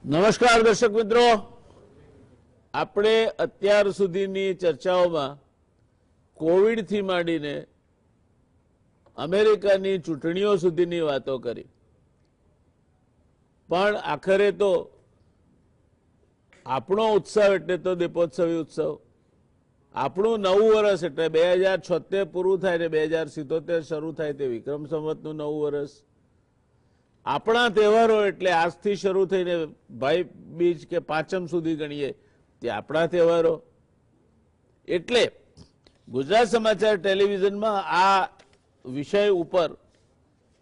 નમસ્કાર દર્શક મિત્રો, આપણે અત્યાર સુધીની ચર્ચાઓમાં કોવિડથી માંડીને અમેરિકાની ચૂંટણીઓ સુધીની વાતો કરી, પણ આખરે તો આપણો ઉત્સવ એટલે તો દીપોત્સવી ઉત્સવ, આપણું નવું વર્ષ એટલે 2076 પૂરું થાય ને 2077 શરૂ થાય તે વિક્રમ સંવતનું નવું વર્ષ, આપણા તહેવારો એટલે આજથી શરૂ થઈને ભાઈ બીજ કે પાંચમ સુધી ગણીએ તે આપણા તહેવારો. એટલે ગુજરાત સમાચાર ટેલિવિઝનમાં આ વિષય ઉપર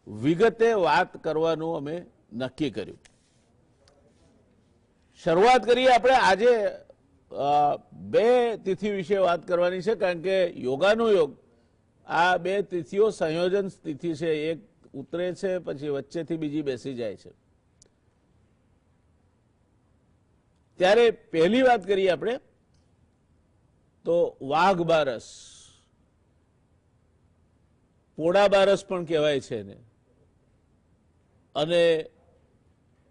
વિગતે વાત કરવાનું અમે નક્કી કર્યું. શરૂઆત કરીએ આપણે. આજે બે તિથિ વિશે વાત કરવાની છે, કારણ કે યોગાનું યોગ આ બે તિથિઓ સંયોજન તિથિ છે. એક ઉતરે છે પછી વચ્ચેથી બીજી બેસી જાય છે. ત્યારે પહેલી વાત કરીએ આપણે તો વાઘ બારસ, પોળા બારસ પણ કહેવાય છે ને, અને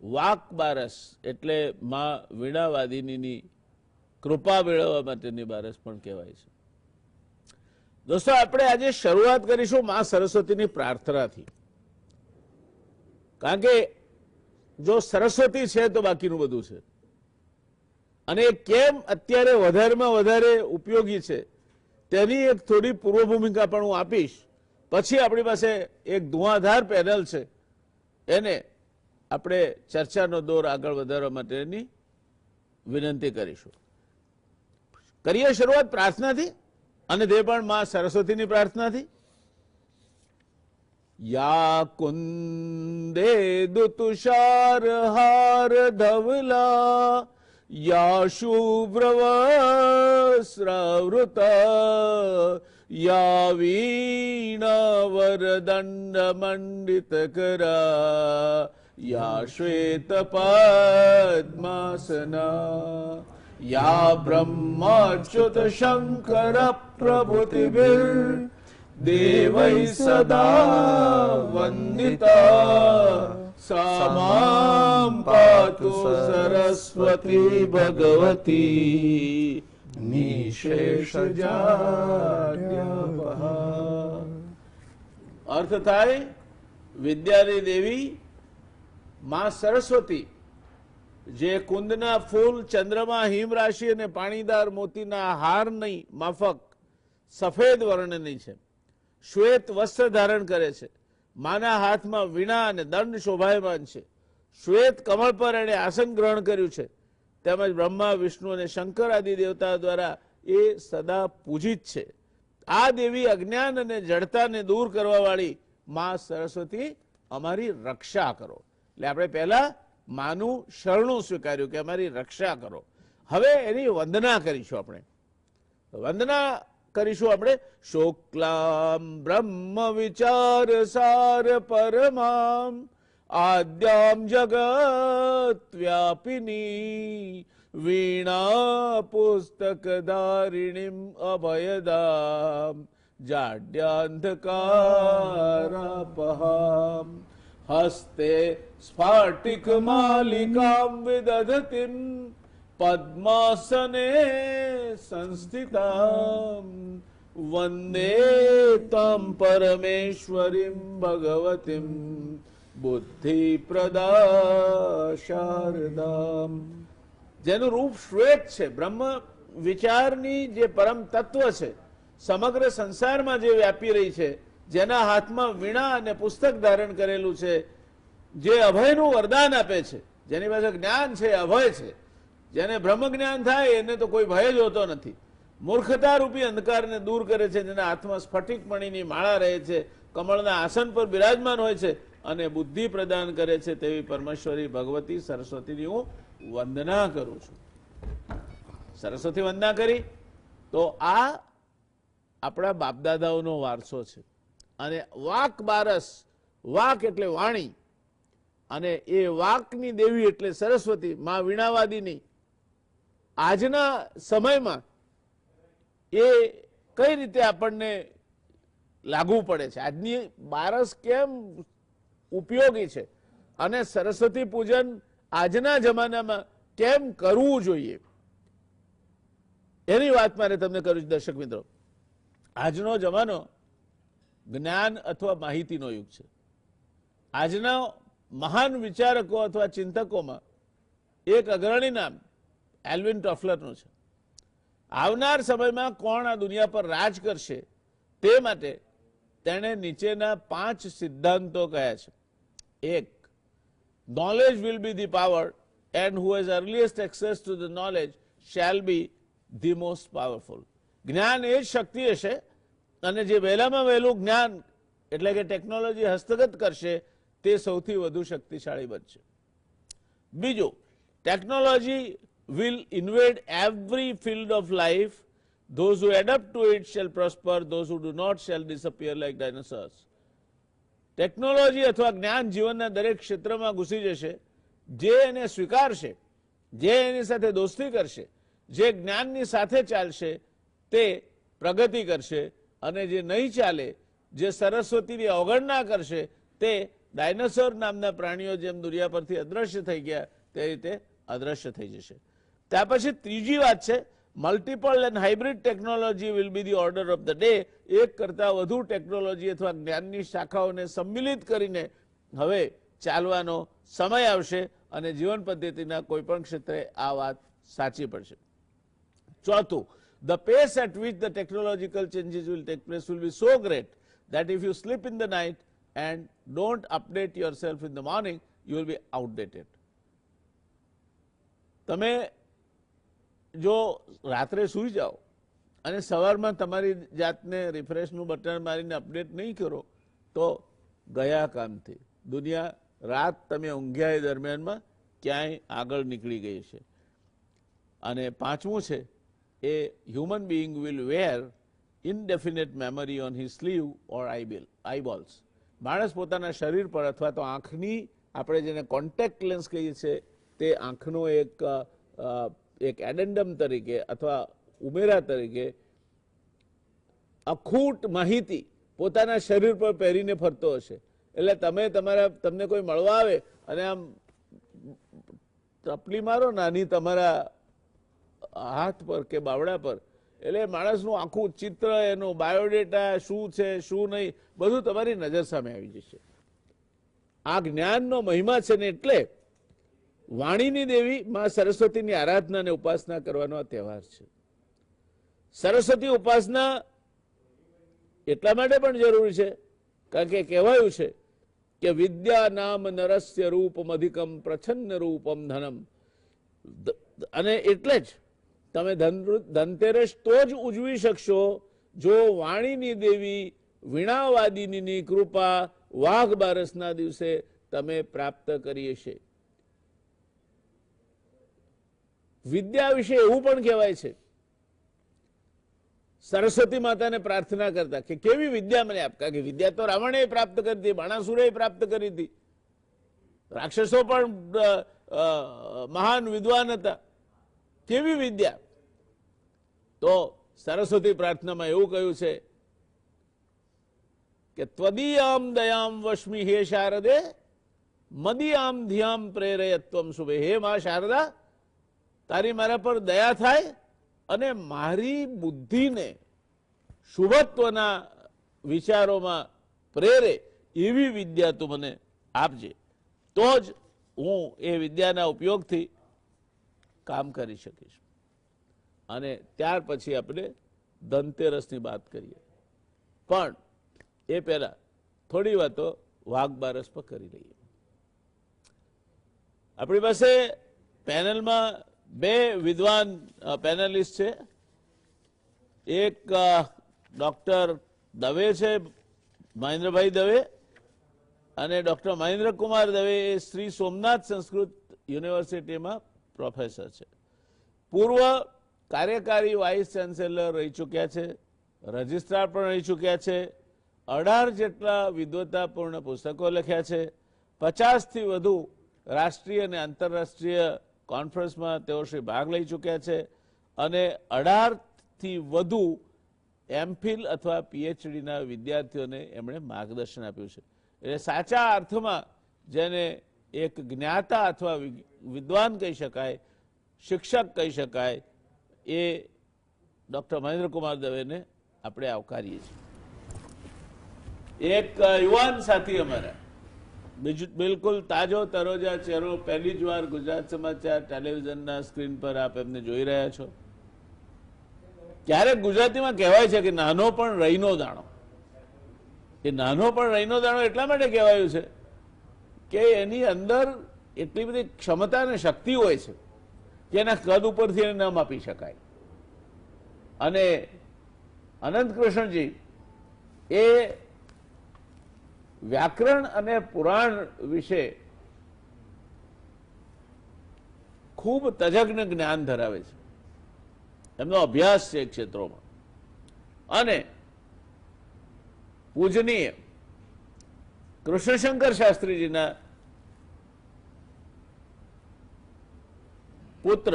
વાક બારસ એટલે માં વીણાવાદિનીની કૃપા મેળવવા માટેની બારસ પણ કહેવાય છે. દોસ્તો, આપણે આજે શરૂઆત કરીશું માં સરસ્વતીની પ્રાર્થનાથી, કારણ કે જો સરસ્વતી છે તો બાકીનું બધું છે. અને કેમ અત્યારે વધારેમાં વધારે ઉપયોગી છે તેની એક થોડી પૂર્વ ભૂમિકા પણ હું આપીશ. પછી આપણી પાસે એક ધુઆધાર પેનલ છે, એને આપણે ચર્ચાનો દોર આગળ વધારવા માટેની વિનંતી કરીશું. કરીએ શરૂઆત પ્રાર્થનાથી, અને તે પણ માં સરસ્વતીની પ્રાર્થનાથી. યા કુંદે દુતુષાર હાર ધવલા યા શુભ્રવસ્ત્રાવૃતા યા વીણા વરદંડ મંડિત કરા યા શ્વેત પદ્માસના યા બ્રહ્માચ્યુત શંકર પ્રભૃતિભિર દેવૈ સદા વંદિતા સા માં પાતુ સરસ્વતી ભગવતી નિશેષજાડ્યાપહા. અર્થ થાય વિદ્યાની દેવી માં સરસ્વતી, જે કુંદના ફૂલ, ચંદ્રમા, હિમ રાશિ અને પાણીદાર મોતીના હારની માફક સફેદ વર્ણની છે, શ્વેત વસ્ત્ર ધારણ કરે છે, માના હાથમાં વીણા અને દંડ શોભાયમાન છે, શ્વેત કમળ પર એણે આસન ગ્રહણ કર્યું છે, તેમજ બ્રહ્મા, વિષ્ણુ અને શંકર આદિ દેવતા દ્વારા એ સદા પૂજિત છે. આ દેવી અજ્ઞાન અને જડતાને દૂર કરવા વાળી માં સરસ્વતી, અમારી રક્ષા કરો. એટલે આપણે પહેલા માનું શરણું સ્વીકાર્યું કે અમારી રક્ષા કરો. હવે એની વંદના કરીશું. આપણે વંદના કરીશું. આપણે શુક્લામ બ્રહ્મ વિચાર સાર પરમામ આદ્યામ જગત વ્યાપિની વીણા પુસ્તક ધારિણીમ અભયદામ જાડ્યાંધકારાપહામ હસ્તે સ્ફાટિક માલિકામ વિદધતિમ પદ્માસને સંસ્થિતામ વંદે તમ પરમેશ્વરીમ ભગવતીમ બુદ્ધિપ્રદા શારદામ. જેનું રૂપ શ્વેત છે, બ્રહ્મ વિચારની જે પરમ તત્વ છે, સમગ્ર સંસારમાં જે વ્યાપી રહી છે, જેના હાથમાં વીણા અને પુસ્તક ધારણ કરેલું છે, જે અભયનું વરદાન આપે છે, જેની પાસે જ્ઞાન છે, અભય છે, જેને બ્રહ્મ જ્ઞાન થાય એને તો કોઈ ભય જ હોતો નથી, મૂર્ખતા રૂપી અંધકારને દૂર કરે છે, જેના હાથમાં સ્ફટિક મણીની માળા રહે છે, કમળના આસન પર બિરાજમાન હોય છે અને બુદ્ધિ પ્રદાન કરે છે, તેવી પરમેશ્વરી ભગવતી સરસ્વતીની હું વંદના કરું છું. સરસ્વતી વંદના કરી તો આ આપણા બાપદાદાઓનો વારસો છે. અને વાક બારસ, વાક એટલે વાણી, અને એ વાકની દેવી એટલે સરસ્વતી માં વીણાવાદિની. આજના સમયમાં એ કઈ રીતે આપણને લાગુ પડે છે, આજની બારસ કેમ ઉપયોગી છે, અને સરસ્વતી પૂજન આજના જમાનામાં કેમ કરવું જોઈએ એની વાત મારે તમને કરું છું. દર્શક મિત્રો, આજનો જમાનો જ્ઞાન અથવા માહિતીનો યુગ છે. આજના મહાન વિચારકો અથવા ચિંતકોમાં એક અગ્રણી નામ એલ્વિન ટોફલરનું છે. આવનાર સમયમાં કોણ આ દુનિયા પર રાજ કરશે તે માટે તેણે નીચેના 5 સિદ્ધાંતો કહ્યા છે. 1, knowledge will be the power and who has earliest access to the knowledge shall be the most powerful. જ્ઞાન એ જ શક્તિ હશે અને જે વહેલામાં વહેલું જ્ઞાન એટલે કે ટેકનોલોજી હસ્તગત કરશે તે સૌથી વધુ શક્તિશાળી બનશે. બીજું, technology will invade every field of life. Those who adapt to it shall prosper, those who do not shall disappear like dinosaurs. Technology અથવા જ્ઞાન જીવનના દરેક ક્ષેત્રમાં ઘૂસી જશે. જે એને સ્વીકારશે, જે એની સાથે દોસ્તી કરશે, જે જ્ઞાનની સાથે ચાલશે તે પ્રગતિ કરશે અને જે નહીં ચાલે, જે સરસ્વતીની અવગણના કરશે તે ડાયનોસોર નામના પ્રાણીઓ જેમ દુનિયા પરથી અદ્રશ્ય થઈ ગયા તે રીતે અદ્રશ્ય થઈ જશે. ત્યાર પછી ત્રીજી વાત છે, multiple and hybrid technology will be the order of the day. એક કરતાં વધુ ટેકનોલોજી અથવા જ્ઞાનની શાખાઓને સંમિલિત કરીને હવે ચાલવાનો સમય આવશે અને જીવન પદ્ધતિના કોઈ પણ ક્ષેત્રે આ વાત સાચી પડશે. ચોથું, the pace at which the technological changes will take place will be so great that if you sleep in the night and don't update yourself in the morning, you will be outdated. તમે જો રાત્રે સૂઈ જાઓ અને સવારમાં તમારી જાતને રિફ્રેશનું button મારીને અપડેટ નહીં કરો તો ગયા કામથી દુનિયા રાત તમે ઊંઘ્યા એ દરમિયાનમાં ક્યાંય આગળ નીકળી ગઈ છે. અને પાંચમું છે, a human being will wear indefinite memory on his sleeve or eyeballs. માણસ પોતાના શરીર પર અથવા તો આંખની, આપણે જેને કોન્ટેક્ટ લેન્સ કહીએ છીએ, તે આંખનો એક એડેન્ડમ તરીકે અથવા ઉમેરા તરીકે અખૂટ માહિતી પોતાના શરીર પર પહેરીને ફરતો હશે. એટલે તમને કોઈ મળવા આવે અને આમ ચપલી મારો નાની તમારા હાથ પર કે બાવડા પર, એટલે માણસનું આખું ચિત્ર, એનું બાયોડેટા શું છે શું નહીં બધું તમારી નજર સામે આવી જશે. આ જ્ઞાનનો મહિમા છે ને એટલે વાણીની દેવી માં સરસ્વતીની આરાધના અને ઉપાસના કરવાનો આ તહેવાર છે. સરસ્વતી ઉપાસના એટલા માટે પણ જરૂરી છે કારણ કે કહેવાયું છે કે વિદ્યા નામ નરસ્ય રૂપમ અધિકમ પ્રછન્ન રૂપમ ધનમ. અને એટલે જ તમે ધનતેરસ તો જ ઉજવી શકશો જો વાણીની દેવી વીણાવાદિનીની કૃપા વાઘ બારસના દિવસે તમે પ્રાપ્ત કરી હશે. વિદ્યા વિશે એવું પણ કહેવાય છે, સરસ્વતી માતાને પ્રાર્થના કરતા કે કેવી વિદ્યા મને આપ. કારણ કે વિદ્યા તો રાવણે પ્રાપ્ત કરી હતી, બાણાસુરે પ્રાપ્ત કરી હતી, રાક્ષસો પણ મહાન વિદ્વાન હતા. કેવી વિદ્યા? તો સરસ્વતી પ્રાર્થનામાં એવું કહ્યું છે કે ત્વદીયામ દયામ વશ્મિ હે શારદે મદિયામ ધ્યામ પ્રેરયત્વમ શુભે. હે મા શારદા, તારી મારા પર દયા થાય અને મારી બુદ્ધિને શુભત્વના વિચારોમાં પ્રેરે એવી વિદ્યા તું મને આપજે, તો જ હું એ વિદ્યાના ઉપયોગથી કામ કરી શકીશ. અને ત્યાર પછી આપણે ધનતેરસની વાત કરીએ, પણ એ પહેલા થોડી વાતો વાઘ બારસ પર કરી લઈએ. આપણી પાસે પેનલમાં બે વિદ્વાન પેનલિસ્ટ છે. એક ડોક્ટર દવે છે, મહેન્દ્રભાઈ દવે, અને ડોક્ટર મહેન્દ્રકુમાર દવે એ શ્રી સોમનાથ સંસ્કૃત યુનિવર્સિટીમાં પ્રોફેસર છે. પૂર્વ કાર્યકારી વાઇસ ચાન્સેલર રહી ચૂક્યા છે, રજિસ્ટ્રાર પણ રહી ચૂક્યા છે, 18 જેટલા વિદ્વતાપૂર્ણ પુસ્તકો લખ્યા છે, 50થી વધુ રાષ્ટ્રીય અને આંતરરાષ્ટ્રીય કોન્ફરન્સમાં તેઓ શ્રી ભાગ લઈ ચૂક્યા છે, અને 18થી વધુ એમફિલ અથવા પીએચડીના વિદ્યાર્થીઓને એમણે માર્ગદર્શન આપ્યું છે. એટલે સાચા અર્થમાં જેને એક જ્ઞાતા અથવા વિદ્વાન કહી શકાય, શિક્ષક કહી શકાય, એ ડૉક્ટર મહેન્દ્રકુમાર દવેને આપણે આવકારીએ છીએ. એક યુવાન સાથી અમારા, બિલકુલ તાજો તરોજા ચહેરો, પહેલી જ વાર ગુજરાત સમાચાર ટેલિવિઝનના સ્ક્રીન પર આપ એમને જોઈ રહ્યા છો. ક્યારેક ગુજરાતીમાં કહેવાય છે કે નાનો પણ રહીનો દાણો. એ નાનો પણ રહીનો દાણો એટલા માટે કહેવાયું છે કે એની અંદર એટલી બધી ક્ષમતા અને શક્તિ હોય છે કે એના કદ ઉપરથી એને ન માપી શકાય. અને અનંત કૃષ્ણજી એ વ્યાકરણ અને પુરાણ વિશે ખૂબ તજજ્ઞ જ્ઞાન ધરાવે છે. એમનો અભ્યાસ છે ક્ષેત્રોમાં. અને પૂજનીય કૃષ્ણશંકર શાસ્ત્રીજીના પુત્ર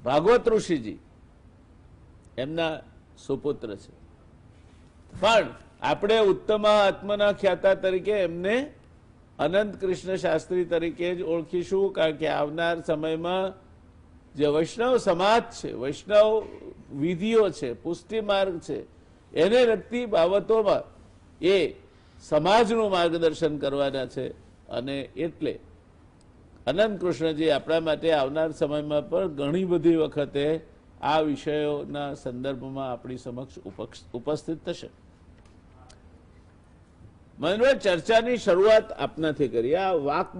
ભાગવત ઋષિજી એમના સુપુત્ર છે. પણ આપણે ઉત્તમા આત્મના ખ્યાતા તરીકે એમને અનંત કૃષ્ણ શાસ્ત્રી તરીકે જ ઓળખીશું, કારણ કે આવનાર સમયમાં જે વૈષ્ણવ સમાજ છે, વૈષ્ણવ વિધિઓ છે, પુષ્ટિ માર્ગ છે, એને લગતી બાબતોમાં એ સમાજનું માર્ગદર્શન કરવાના છે. અને એટલે અનંત કૃષ્ણજી આપણા માટે આવનાર સમયમાં પણ ઘણી બધી વખતે આ વિષયોના સંદર્ભમાં આપણી સમક્ષ ઉપસ્થિત થશે. મહેન્દ્રભાઈ, ચર્ચાની શરૂઆત આપનાથી કરી. આ વાક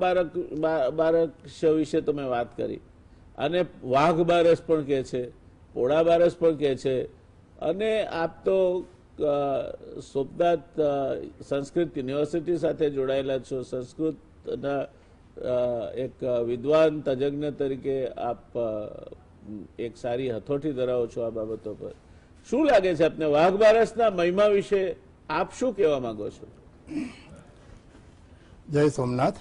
બારસ વિશે તમે વાત કરી, અને વાઘ બારસ પણ કહે છે, પોળા બારસ પણ કહે છે. અને આપ તો સોમનાથ સંસ્કૃત યુનિવર્સિટી સાથે જોડાયેલા છો, સંસ્કૃતના એક વિદ્વાન તજજ્ઞ તરીકે આપ એક સારી હથોટી ધરાવો છો આ બાબતો પર. શું લાગે છે આપને વાઘ બારસના મહિમા વિશે આપ શું કહેવા માંગો છો? જય સોમનાથ.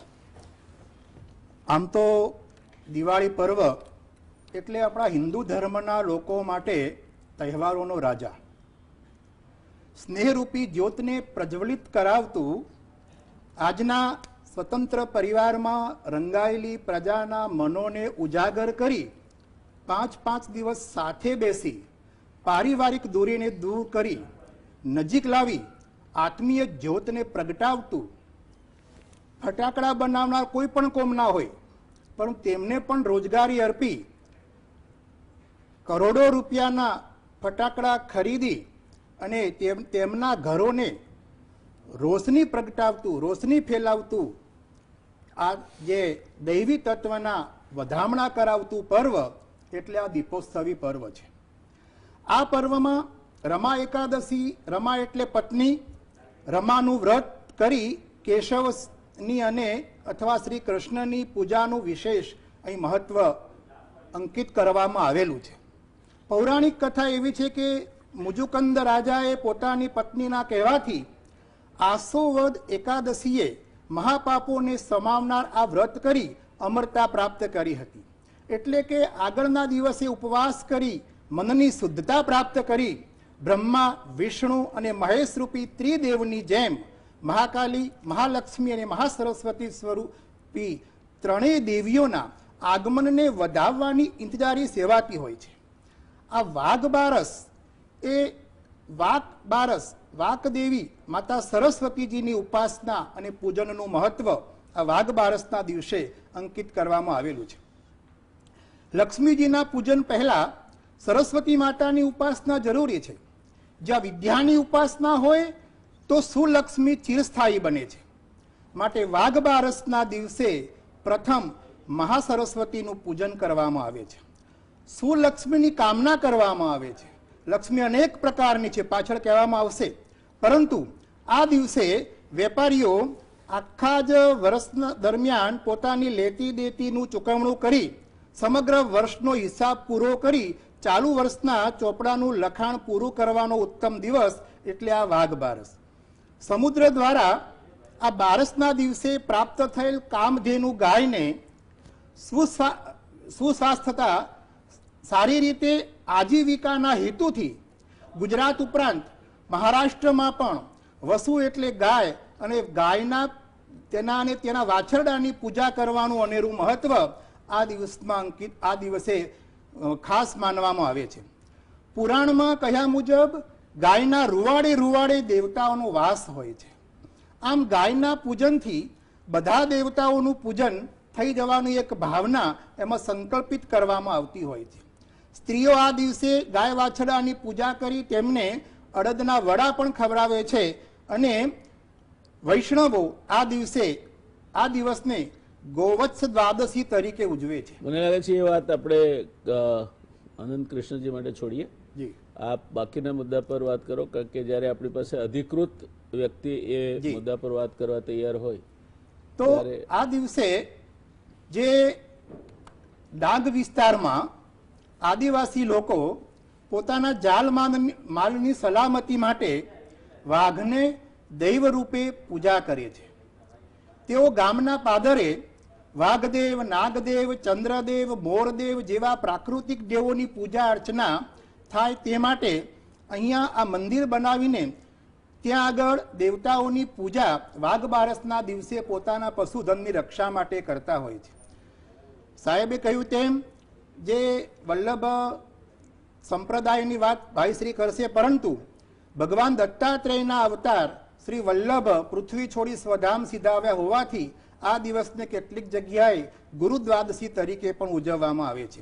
આમ તો દિવાળી પર્વ એટલે આપણા હિન્દુ ધર્મના લોકો માટે તહેવારોનો રાજા. સ્નેહરૂપી જ્યોતને પ્રજ્વલિત કરાવતું આજના સ્વતંત્ર પરિવારમાં રંગાયેલી પ્રજાના મનોને ઉજાગર કરી 5 દિવસ સાથે બેસી પારિવારિક દૂરીને દૂર કરી નજીક લાવી આત્મીય જ્યોતને પ્રગટાવતું, ફટાકડા બનાવનાર કોઈ પણ કોમ ના હોય પણ તેમને પણ રોજગારી અર્પી કરોડો રૂપિયાના ફટાકડા ખરીદી અને તેમના ઘરોને રોશની પ્રગટાવતું, રોશની ફેલાવતું, આ જે દૈવી તત્વના વધામણા કરાવતું પર્વ એટલે આ દીપોત્સવી પર્વ છે. આ પર્વમાં રમા એકાદશી, રમા એટલે પત્ની, રમાનું વ્રત કરી કેશવની અને અથવા શ્રી કૃષ્ણની પૂજાનું વિશેષ અહીં મહત્વ અંકિત કરવામાં આવેલું છે. પૌરાણિક કથા એવી છે કે મુજુકંદ રાજાએ પોતાની પત્નીના કહેવાથી આસો વદ એકાદશીએ મહાપાપોને સમાવનાર આ વ્રત કરી અમરતા પ્રાપ્ત કરી હતી. એટલે કે આગળના દિવસે ઉપવાસ કરી મનની શુદ્ધતા પ્રાપ્ત કરી બ્રહ્મા, વિષ્ણુ અને મહેશ રૂપી ત્રિદેવની જેમ મહાકાલી, મહાલક્ષ્મી અને મહાસરસ્વતી સ્વરૂપી ત્રણેય દેવીઓના આગમનને વધાવવાની ઇંતજારી સેવાતી હોય છે. આ વાઘ બારસ એ વાકદેવી માતા સરસ્વતીજીની ઉપાસના અને પૂજનનું મહત્વ આ વાઘ બારસના દિવસે અંકિત કરવામાં આવેલું છે. લક્ષ્મીજીના પૂજન પહેલા સરસ્વતી માતાની ઉપાસના જરૂરી છે. જ્યાં વિદ્યાની ઉપાસના હોય તો સુલક્ષ્મી ચિરસ્થાયી બને છે. માટે વાઘ બારસના દિવસે પ્રથમ મહાસરસ્વતીનું પૂજન કરવામાં આવે છે. સુલક્ષ્મીની કામના કરવામાં આવે છે. લક્ષ્મી અનેક પ્રકારની છે, પાછળ કહેવામાં આવશે. પરંતુ આ દિવસે વેપારીઓ આખા જ વર્ષ દરમિયાન પોતાની લેતી દેતીનું ચૂકવણું કરી સમગ્ર વર્ષનો હિસાબ પૂરો કરી ચાલુ વર્ષના ચોપડાનું લખાણ પૂરું કરવાનો ઉત્તમ દિવસ એટલે આ વાઘ બારસ. સમુદ્ર દ્વારા આ બારસના દિવસે પ્રાપ્ત થયેલ કામધેનુ ગાયને સુસ્વાસ્થ્યતા સારી રીતે આજીવિકાના હેતુથી ગુજરાત ઉપરાંત મહારાષ્ટ્રમાં પણ વસુ એટલે ગાય અને ગાયના તેના અને તેના વાછરડાની પૂજા કરવાનું અનેરું મહત્વ આ દિવસમાં અંકિત આ દિવસે ખાસ માનવામાં આવે છે. પુરાણમાં કહ્યા મુજબ ગાયના રૂવાડે રૂવાડે દેવતાઓનો વાસ હોય છે. આમ ગાયના પૂજનથી બધા દેવતાઓનું પૂજન થઈ જવાની એક ભાવના એમાં સંકલ્પિત કરવામાં આવતી હોય છે. સ્ત્રીઓ આ દિવસે ગાય વાછરડાની પૂજા કરી તેમને અડદના વડા પણ ખવડાવે છે અને વૈષ્ણવો આ દિવસને ગોવત્સ દ્વાદશી તરીકે ઉજવે છે. મને લાગે છે એ વાત આપણે અનંત કૃષ્ણજી માટે છોડીએ. જી આપ બાકીના મુદ્દા પર વાત કરો, કારણ કે જ્યારે આપણી પાસે અધિકૃત વ્યક્તિ એ મુદ્દા પર વાત કરવા તૈયાર હોય તો આ દિવસે જે ડાંગ વિસ્તારમાં આદિવાસી લોકો પોતાના જાલ માલની સલામતી માટે વાઘને દૈવ રૂપે પૂજા કરે છે. તેઓ ગામના પાદરે વાઘદેવ, નાગદેવ, ચંદ્રદેવ, મોરદેવ જેવા પ્રાકૃતિક દેવોની પૂજા અર્ચના થાય તે માટે અહીંયા આ મંદિર બનાવીને ત્યાં આગળ દેવતાઓની પૂજા વાઘ બારસના દિવસે પોતાના પશુધનની રક્ષા માટે કરતા હોય છે. સાહેબે કહ્યું તેમ જે વલ્લભ સંપ્રદાયની વાત ભાઈશ્રી કરશે, પરંતુ ભગવાન દત્તાત્રેયના અવતાર શ્રી વલ્લભ પૃથ્વી છોડી સ્વધામ સીધાવ્યા હોવાથી આ દિવસને કેટલીક જગ્યાએ ગુરુ દ્વાદશી તરીકે પણ ઉજવવામાં આવે છે.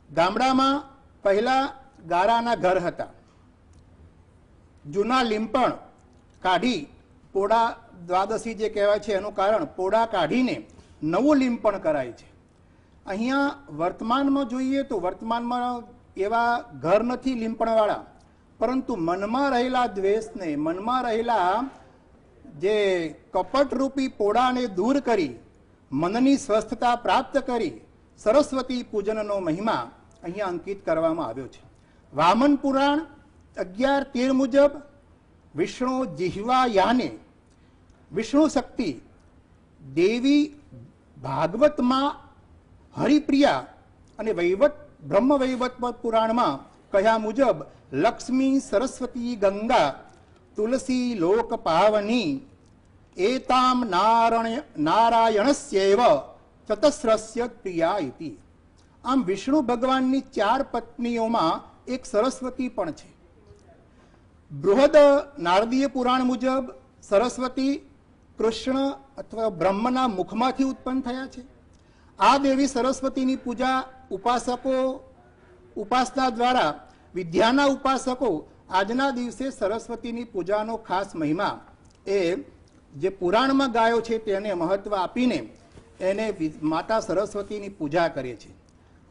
ગામડામાં પહેલા ગારાના ઘર હતા. જૂના લીંપણ કાઢી પોડા દ્વાદશી જે કહેવાય છે એનું કારણ પોડા કાઢીને નવું લીંપણ કરાય છે. અહીંયા વર્તમાનમાં જોઈએ તો વર્તમાનમાં એવા ઘર નથી લીંપણવાળા, પરંતુ મનમાં રહેલા દ્વેષને, મનમાં રહેલા જે કપટરૂપી પોડાને દૂર કરી મનની સ્વસ્થતા પ્રાપ્ત કરી સરસ્વતી પૂજનનો મહિમા અહીંયા અંકિત કરવામાં આવ્યો છે. વામન પુરાણ 11:13 મુજબ વિષ્ણુ જિહ્વા યાને વિષ્ણુ શક્તિ દેવી ભાગવતમાં હરિપ્રિયા અને બ્રહ્મ વૈવત પુરાણમાં કહ્યા મુજબ લક્ષ્મી સરસ્વતી ગંગા તુલસી લોક પાવની એતામ નારાયણસ્યૈવ ચતસ્રસ્ય પ્રિયા ઇતિ. આમ વિષ્ણુ ભગવાનની 4 પત્નીઓમાં એક સરસ્વતી પણ છે. બૃહદ નારદીય પુરાણ મુજબ સરસ્વતી કૃષ્ણ અથવા બ્રહ્મના મુખમાંથી ઉત્પન્ન થયા છે. આ દેવી સરસ્વતીની પૂજા ઉપાસના દ્વારા વિદ્યાના ઉપાસકો આજના દિવસે સરસ્વતીની પૂજાનો ખાસ મહિમા એ જે પુરાણમાં ગાયો છે તેને મહત્વ આપીને એને માતા સરસ્વતીની પૂજા કરે છે.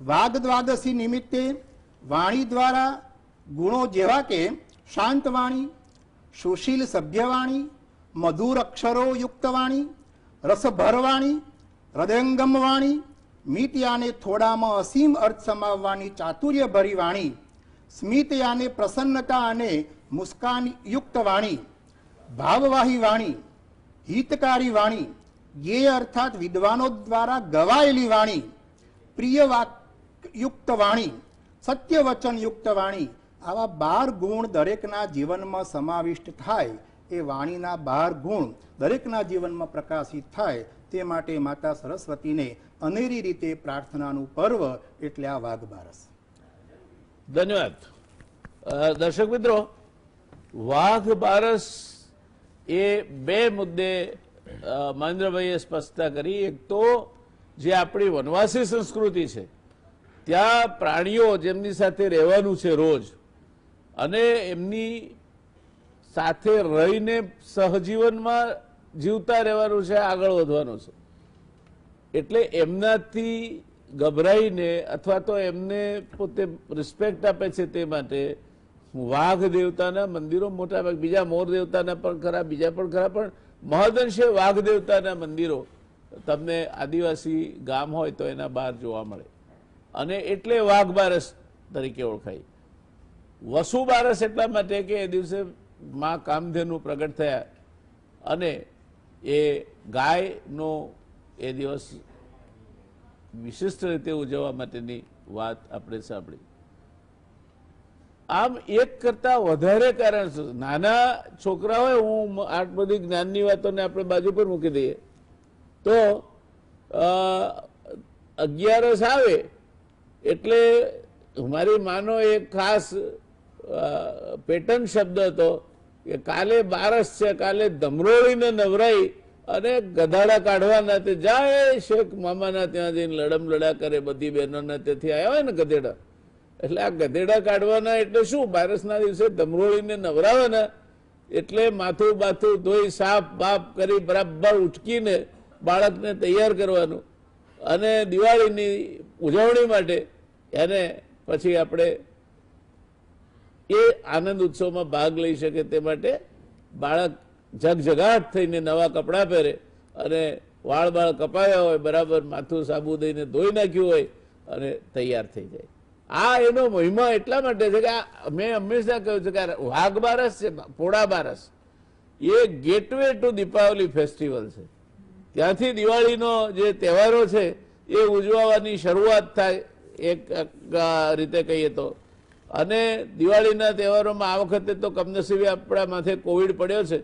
વાઘ દ્વાદશી નિમિત્તે વાણી દ્વારા ગુણો જેવા કે શાંત વાણી, સુશીલ સભ્ય વાણી, મધુર અક્ષરો યુક્ત વાણી, રસભર વાણી, હૃદયંગમ વાણી, મીત્યાને થોડામાં અસીમ અર્થ સમાવવાની ચાતુર્યભરી વાણી, સ્મિતયાને પ્રસન્નતા અને મુસ્કાન યુક્ત વાણી, ભાવવાહી વાણી, હિતકારી વાણી, ગેય અર્થાત વિદ્વાનો દ્વારા ગવાયેલી વાણી, પ્રિય વાકયુક્ત વાણી, સત્ય વચન યુક્ત વાણી, આવા 12 ગુણ દરેકના જીવનમાં સમાવિષ્ટ થાય એ વાણીના 12 ગુણ દરેકના જીવનમાં પ્રકાશિત થાય તે માટે માતા સરસ્વતીને અનેરી રીતે પ્રાર્થનાનું પર્વ એટલે આ વાઘ બારસ. ધન્યવાદ. દર્શક મિત્રો, વાઘ બારસ એ 2 મુદ્દે મહેન્દ્રભાઈએ સ્પષ્ટતા કરી. એક તો જે આપણી વનવાસી સંસ્કૃતિ છે ત્યાં પ્રાણીઓ જેમની સાથે રહેવાનું છે રોજ અને એમની સાથે રહીને સહજીવનમાં જીવતા રહેવાનું છે, આગળ વધવાનું છે, એટલે એમનાથી ગભરાઈને અથવા તો એમને પોતે રિસ્પેક્ટ આપે છે તે માટે વાઘ દેવતાના મંદિરો મોટા ભાગ, બીજા મોર દેવતાના પણ ખરા, બીજા પણ ખરા, પણ મહદઅંશે વાઘ દેવતાના મંદિરો તમને આદિવાસી ગામ હોય તો એના બહાર જોવા મળે અને એટલે વાઘ બારસ તરીકે ઓળખાય. વસુ બારસ એટલા માટે કે એ દિવસે માં કામધેનુ પ્રગટ થયા અને એ ગાયનો એ દિવસ વિશિષ્ટ રીતે ઉજવવા માટેની વાત આપણે સાંભળી. આમ એક કરતા વધારે કારણ છે. નાના છોકરા હોય, હું આ બધી જ્ઞાનની વાતોને આપણે બાજુ પર મૂકી દઈએ, તો 11 આવે એટલે મારી માનો એક ખાસ પેટર્ન શબ્દ હતો કે કાલે 12 છે, કાલે ધમરોળીને નવરાઈ અને ગધાડા કાઢવાના, તે જાય શેખ મામાના ત્યાં જઈને લડમ લડા કરે, બધી બહેનોના ત્યાંથી આવ્યા હોય ને ગધેડા, એટલે આ ગધેડા કાઢવાના એટલે શું, 12ના દિવસે ધમરોળીને નવરાવાના, એટલે માથું બાથું ધોઈ સાફ બાફ કરી બરાબર ઉટકીને બાળકને તૈયાર કરવાનું અને દિવાળીની ઉજવણી માટે એને પછી આપણે એ આનંદ ઉત્સવમાં ભાગ લઈ શકે તે માટે બાળક જગજગાટ થઈને નવા કપડાં પહેરે અને વાળ બાળ કપાયા હોય, બરાબર માથું સાબુ દઈને ધોઈ નાખ્યું હોય અને તૈયાર થઈ જાય. આ એનો મહિમા એટલા માટે છે કે મેં હંમેશા કહ્યું છે કે વાઘ બારસ છે, પોળા બારસ, એ ગેટવે ટુ દીપાવલી ફેસ્ટિવલ છે. ત્યાંથી દિવાળીનો જે તહેવારો છે એ ઉજવવાની શરૂઆત થાય એક રીતે કહીએ તો. અને દિવાળીના તહેવારોમાં આ વખતે તો કમનસીબે આપણા માથે કોવિડ પડ્યો છે,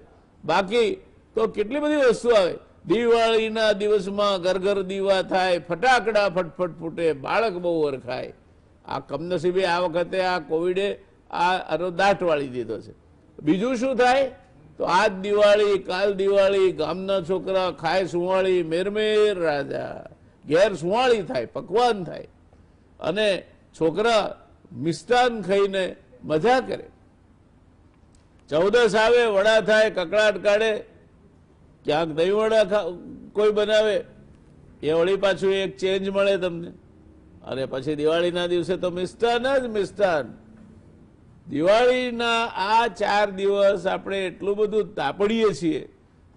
બાકી તો કેટલી બધી વસ્તુ આવે. દિવાળીના દિવસમાં ઘર ઘર દીવા થાય, ફટાકડા ફટફટ ફૂટે, બાળક બહુ વરખાય. આ કમનસીબે આ વખતે આ કોવિડે આનો દાટ વાળી દીધો છે. બીજું શું થાય તો આજ દિવાળી કાલ દિવાળી, ગામના છોકરા ખાય સુવાળી, મેરમેર રાજા, ઘેર સુવાળી થાય, પકવાન થાય અને છોકરા મિષ્ટાન ખાઈને મજા કરે. 14 આવે, વડા થાય, કકડાટ કાઢે, ક્યાંક દહીં વડા કોઈ બનાવે, એ વળી પાછું એક ચેન્જ મળે તમને. અને પછી દિવાળીના દિવસે તો મિષ્ટાન જ મિષ્ટાન. દિવાળીના આ 4 દિવસ આપણે એટલું બધું તાપડીએ છીએ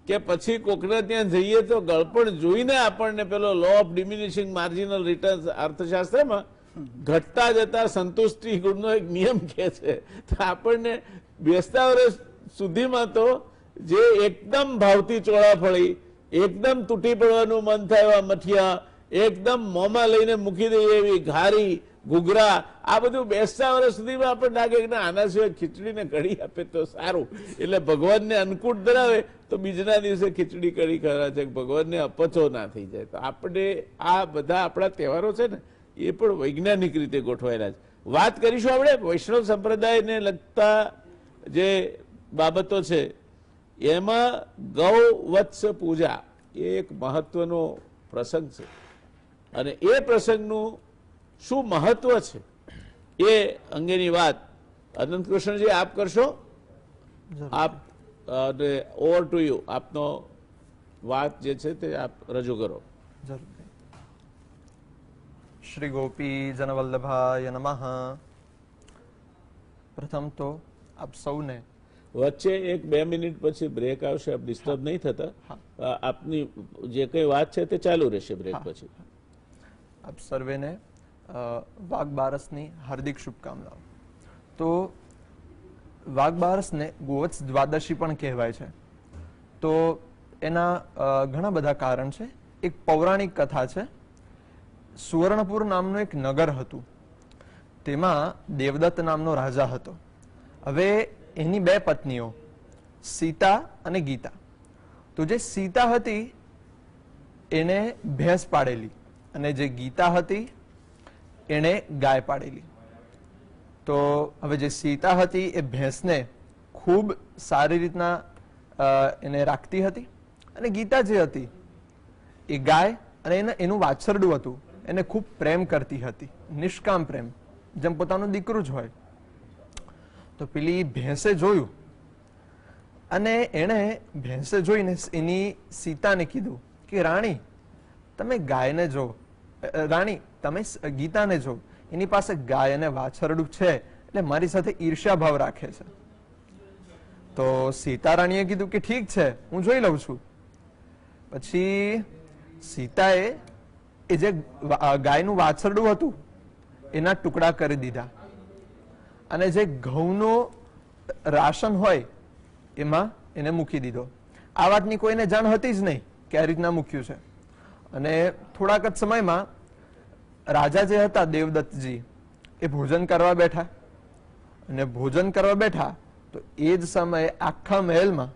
કે પછી કોકને ત્યાં જઈએ તો ગળપણ જોઈને આપણને પેલો લો ઓફ ડિમિનિશિંગ માર્જિનલ રિટર્ન્સ અર્થશાસ્ત્રમાં ઘટતા જતા સંતુષ્ટિ ગુણનો એક નિયમ કહે છે. તો આપણને બેસતા વર્ષ સુધીમાં તો જે એકદમ ભાવતી ચોળાફળી, એકદમ તૂટી પડવાનું મન થાય એવા મઠિયા, એકદમ મોંમાં લઈને મૂકી દઈએ એવી ઘારી, ઘૂઘરા, આ બધું બેસતા વર્ષ સુધીમાં આપણને લાગે કે આના સિવાય ખીચડીને કઢી આપે તો સારું. એટલે ભગવાનને અન્નકૂટ ધરાવે તો બીજના દિવસે ખીચડી કઢી ખરા છે, ભગવાનને અપચો ના થઈ જાય. તો આપણે આ બધા આપણા તહેવારો છે ને એ પણ વૈજ્ઞાનિક રીતે ગોઠવાયેલા છે. વાત કરીશું આપણે વૈષ્ણવ સંપ્રદાયને લગતા જે બાબતો છે એમાં ગૌ વત્સ પૂજા એ એક મહત્વનો પ્રસંગ છે અને એ પ્રસંગનું શું મહત્વ છે એ અંગેની વાત અનંત કૃષ્ણજી આપ કરશો. આપ ઓવર ટુ યુ, આપનો વાત જે છે તે આપ રજૂ કરો. શ્રી ગોપી જનવલ્લભાય નમઃ. પ્રથમ તો આપ સૌને વચ્ચે 1-2 મિનિટ પછી બ્રેક આવશે, આપ ડિસ્ટર્બ નહીં થતા. આપની જે કઈ વાત છે તે ચાલુ રહેશે બ્રેક પછી. આપ સર્વેને વાઘ બારસની હાર્દિક શુભકામનાઓ. તો વાઘ બારસને ગોવત્સ દ્વાદશી પણ કહેવાય છે. તો એના ઘણા બધા કારણ છે. એક પૌરાણિક કથા છે. સુવર્ણપુર નામનું એક નગર હતું, તેમાં દેવદત્ત નામનો રાજા હતો. હવે એની 2 પત્નીઓ સીતા અને ગીતા. તો જે સીતા હતી એને ભેંસ પાડેલી અને જે ગીતા હતી એને ગાય પાડેલી. તો હવે જે સીતા હતી એ ભેંસને ખૂબ સારી રીતના એને રાખતી હતી અને ગીતા જે હતી એ ગાય અને એનું વાછરડું હતું એને ખૂબ પ્રેમ કરતી હતી, નિષ્કામ પ્રેમ, જેમ પોતાનું દીકરું જ હોય. તો પેલી ભેંસે જોયું અને એણે ભેંસે જોઈને એની સીતાને કીધું કે રાણી તમે ગાયને જો, રાણી તમે ગીતાને જો, એની પાસે ગાય અને વાછરડું છે એટલે મારી સાથે ઈર્ષ્યા ભાવ રાખે છે. તો સીતા રાણીએ કીધું કે ઠીક છે, હું જોઈ લઉં છું. પછી સીતાએ એ જે ગાયનું વાછરડું હતું એના ટુકડા કરી દીધા અને જે ઘઉંનું રાશન હોય એમાં એને મૂકી દીધો. આ વાતની કોઈને જાણ હતી જ નહીં કે આ રીતના મૂક્યું છે. અને થોડાક જ સમયમાં રાજા જે હતા દેવદત્તજી એ ભોજન કરવા બેઠા અને ભોજન કરવા બેઠા તો એ જ સમયે આખા મહેલમાં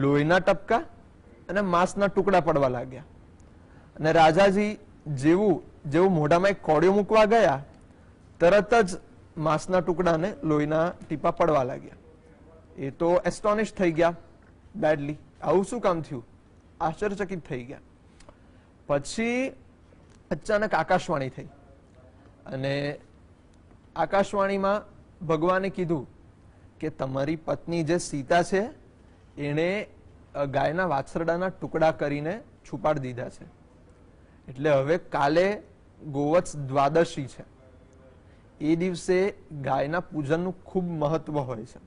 લોહીના ટપકા અને માંસના ટુકડા પડવા લાગ્યા. અને રાજાજી જેવું મોઢામાં એક કોળિયો મૂકવા ગયા, તરત જ માંસના ટુકડાને લોહીના ટીપા પડવા લાગ્યા. એ તો એસ્ટોનિશ થઈ ગયા બેડલી, આવું શું કામ થયું, આશ્ચર્યચકિત થઈ ગયા. પછી અચાનક આકાશવાણી થઈ અને આકાશવાણીમાં ભગવાને કીધું કે તમારી પત્ની જે સીતા છે એણે ગાયના વાછરડાના ટુકડા કરીને છુપાડી દીધા છે, એટલે હવે કાલે ગોવત્સ દ્વાદશી છે. એ દિવસે ગાયના પૂજનનું ખૂબ મહત્વ હોય છે.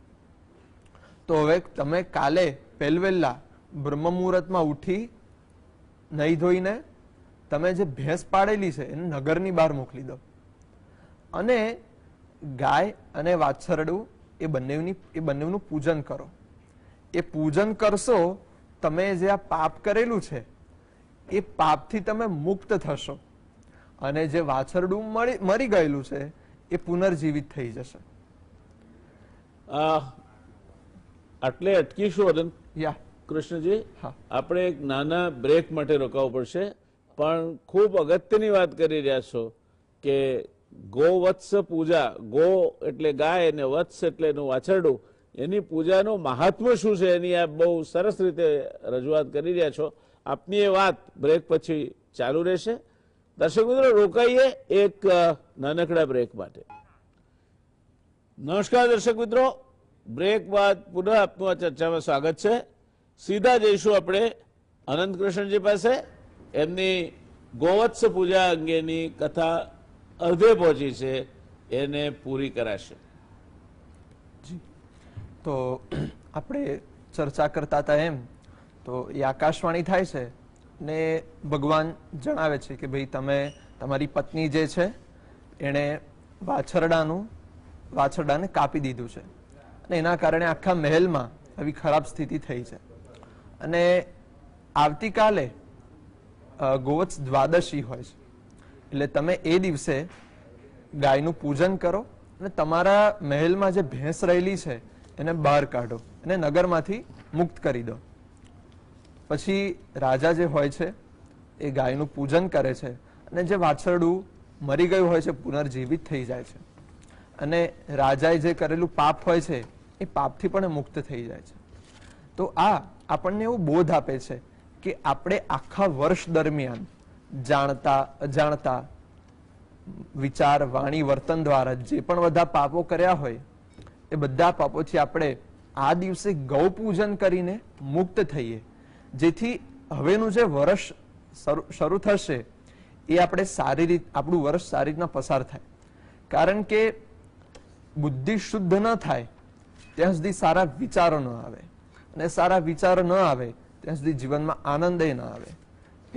તો હવે તમે કાલે પહેલવેલા બ્રહ્મ મુહૂર્તમાં ઉઠી નહીં ધોઈને તમે જે ભેંસ પાડેલી છે એને નગરની બહાર મોકલી દો અને ગાય અને વાછરડું એ બંનેનું પૂજન કરો. એ પૂજન કરશો, તમે જે આ પાપ કરેલું છે એ પાપથી તમે મુક્ત થશો અને જે વાછરડું મરી ગયેલું છે એ પુનર્જીવિત થઈ જશે. આટલે અટકીશું અનંત યા કૃષ્ણજી. હા. આપણે એક નાના બ્રેક માટે રોકાવું પડશે, પણ ખૂબ અગત્યની વાત કરી રહ્યા છો કે ગોવત્સ પૂજા, ગો એટલે ગાય અને વત્સ એટલે એનું વાછરડું, એની પૂજાનું મહાત્મ્ય શું છે એની આપ બહુ સરસ રીતે રજૂઆત કરી રહ્યા છો. આપની એ વાત બ્રેક પછી ચાલુ રહેશે. દર્શક મિત્રો, રોકાઈએ એક નાનકડા બ્રેક માટે. નમસ્કાર દર્શક મિત્રો, બ્રેક બાદ પુનઃ આપનું આ ચર્ચામાં સ્વાગત છે. સીધા જઈશું આપણે અનંત કૃષ્ણજી પાસે. એમની ગોવત્સ પૂજા અંગેની કથા અર્ધે પહોંચી છે, એને પૂરી કરાશે. તો આપણે ચર્ચા કરતા હતા એમ, તો એ આકાશવાણી થાય છે ને ભગવાન જણાવે છે કે ભાઈ તમે તમારી પત્ની જે છે એણે વાછરડાને કાપી દીધું છે અને એના કારણે આખા મહેલમાં આવી ખરાબ સ્થિતિ થઈ છે. અને આવતીકાલે ગોવત્સ દ્વાદશી હોય છે, એટલે તમે એ દિવસે ગાયનું પૂજન કરો અને તમારા મહેલમાં જે ભેંસ રહેલી છે એને બહાર કાઢો અને નગરમાંથી મુક્ત કરી દો. પછી રાજા જે હોય છે એ ગાયનું પૂજન કરે છે અને જે વાછરડું મરી ગયું હોય છે પુનર્જીવિત થઈ જાય છે અને રાજાએ જે કરેલું પાપ હોય છે એ પાપથી પણ મુક્ત થઈ જાય છે. તો આ આપણને એવું બોધ આપે છે કે આપણે આખા વર્ષ દરમિયાન જાણતા અજાણતા વિચાર, વાણી, વર્તન દ્વારા જે પણ બધા પાપો કર્યા હોય એ બધા પાપોથી આપણે આ દિવસે ગૌ પૂજન કરીને મુક્ત થઈએ, જેથી હવેનું જે વર્ષ શરૂ થશે એ આપણે આપણું વર્ષ સારી રીતના પસાર થાય. કારણ કે બુદ્ધિ શુદ્ધ ન થાય ત્યાં સુધી સારા વિચારો ન આવે અને સારા વિચારો ન આવે ત્યાં સુધી જીવનમાં આનંદ ન આવે.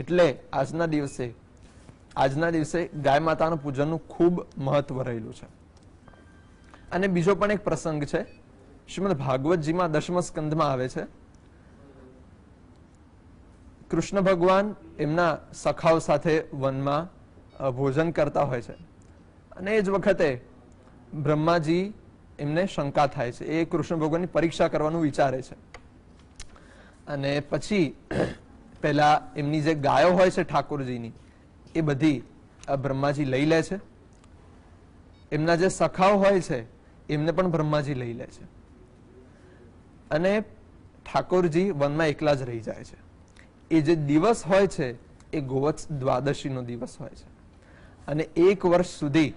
એટલે આજના દિવસે ગાય માતાનું પૂજનનું ખૂબ મહત્વ રહેલું છે. અને બીજો પણ એક પ્રસંગ છે, શ્રીમદ ભાગવતજીમાં 10મા સ્કંદમાં આવે છે. કૃષ્ણ ભગવાન એમના સખાઓ સાથે વનમાં ભોજન કરતા હોય છે અને એ જ વખતે બ્રહ્માજી એમને શંકા થાય છે. એ કૃષ્ણ ભગવાનની પરીક્ષા કરવાનું વિચારે છે અને પછી પહેલા એમની જે ગાયો હોય છે ઠાકોરજીની એ બધી બ્રહ્માજી લઈ લે છે. એમના જે સખાઓ હોય છે એમને પણ બ્રહ્માજી લઈ લે છે અને ઠાકોરજી વનમાં એકલા જ રહી જાય છે. એ જે દિવસ હોય છે એ ગોવત્સ દ્વાદશીનો દિવસ હોય છે અને 1 વર્ષ સુધી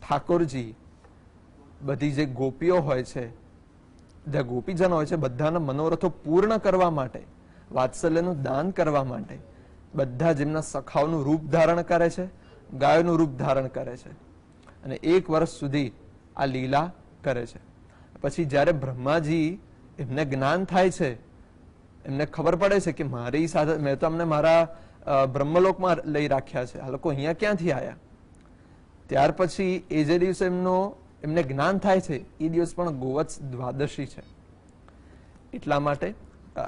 ઠાકોરજી બધી જે ગોપીઓ હોય છે, જે ગોપીજનો હોય છે, બધાના મનોરથો પૂર્ણ કરવા માટે, વાત્સલ્યનું દાન કરવા માટે બધા જેમના સખાઓનું રૂપ ધારણ કરે છે, ગાયોનું રૂપ ધારણ કરે છે અને 1 વર્ષ સુધી આ લીલા કરે છે. પછી જ્યારે બ્રહ્માજી એમને જ્ઞાન થાય છે, એમને ખબર પડે છે કે મારી સાથે મેં તો અમને મારા બ્રહ્મલોકમાં લઈ રાખ્યા છે, આ લોકો અહીંયા ક્યાંથી આવ્યા, ત્યાર પછી એ જે દિવસે એમને જ્ઞાન થાય છે એ દિવસ પણ ગોવત્સ દ્વાદશી છે. એટલા માટે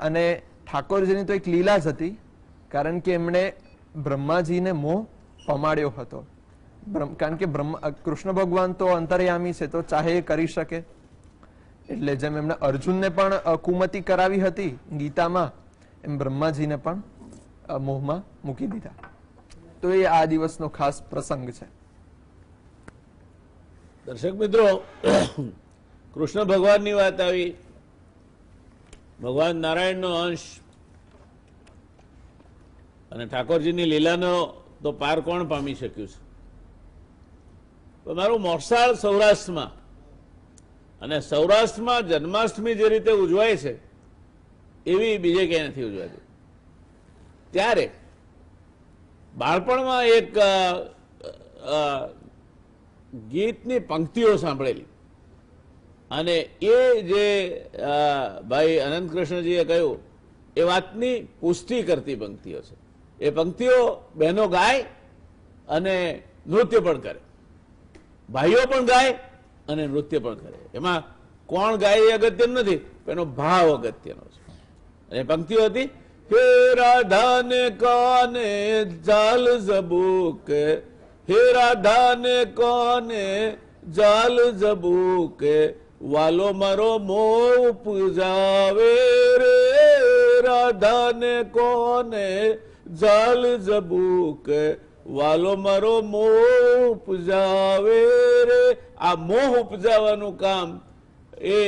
અને ઠાકોરજીની તો એક લીલા જ હતી, કારણ કે એમણે બ્રહ્માજીને મોહ પમાડ્યો હતો. કારણ કે કૃષ્ણ ભગવાન તો અંતર્યામી છે, તો ચાહે એ કરી શકે. એટલે જેમ એમને અર્જુનને પણ કુમતિ કરાવી હતી ગીતામાં, એમ બ્રહ્માજીને પણ મોહમાં મૂકી દીધા. તો એ આ દિવસનો ખાસ પ્રસંગ છે. દર્શક મિત્રો, કૃષ્ણ ભગવાનની વાત આવી, ભગવાન નારાયણનો અંશ અને ઠાકોરજીની લીલાનો તો પાર કોણ પામી શક્યું છે? મારું મોરસાળ સૌરાષ્ટ્રમાં, અને સૌરાષ્ટ્રમાં જન્માષ્ટમી જે રીતે ઉજવાય છે એવી બીજે ક્યાંય નથી ઉજવાતી. ત્યારે બાળપણમાં એક ગીતની પંક્તિઓ સાંભળેલી, અને એ જે ભાઈ અનંત કૃષ્ણજીએ કહ્યું એ વાતની પુષ્ટિ કરતી પંક્તિઓ છે. એ પંક્તિઓ બહેનો ગાય અને નૃત્ય પણ કરે, ભાઈઓ પણ ગાય અને નૃત્ય પણ કરે. એમાં કોણ ગાય એ અગત્યનું નથી, એનો ભાવ અગત્યનો છે. અને પંક્તિઓ હતી, હે રાધા ને કોને જાલ ઝબૂક, હે રાધા ને કોને જાલ ઝબૂક, વાલો મારો મોહ ઉપજાવે રે, રાધા ને કોને જાલ ઝબૂક, વાલો મારો મોહ ઉપજાવે રે. આ મોહ ઉપજાવવાનું કામ એ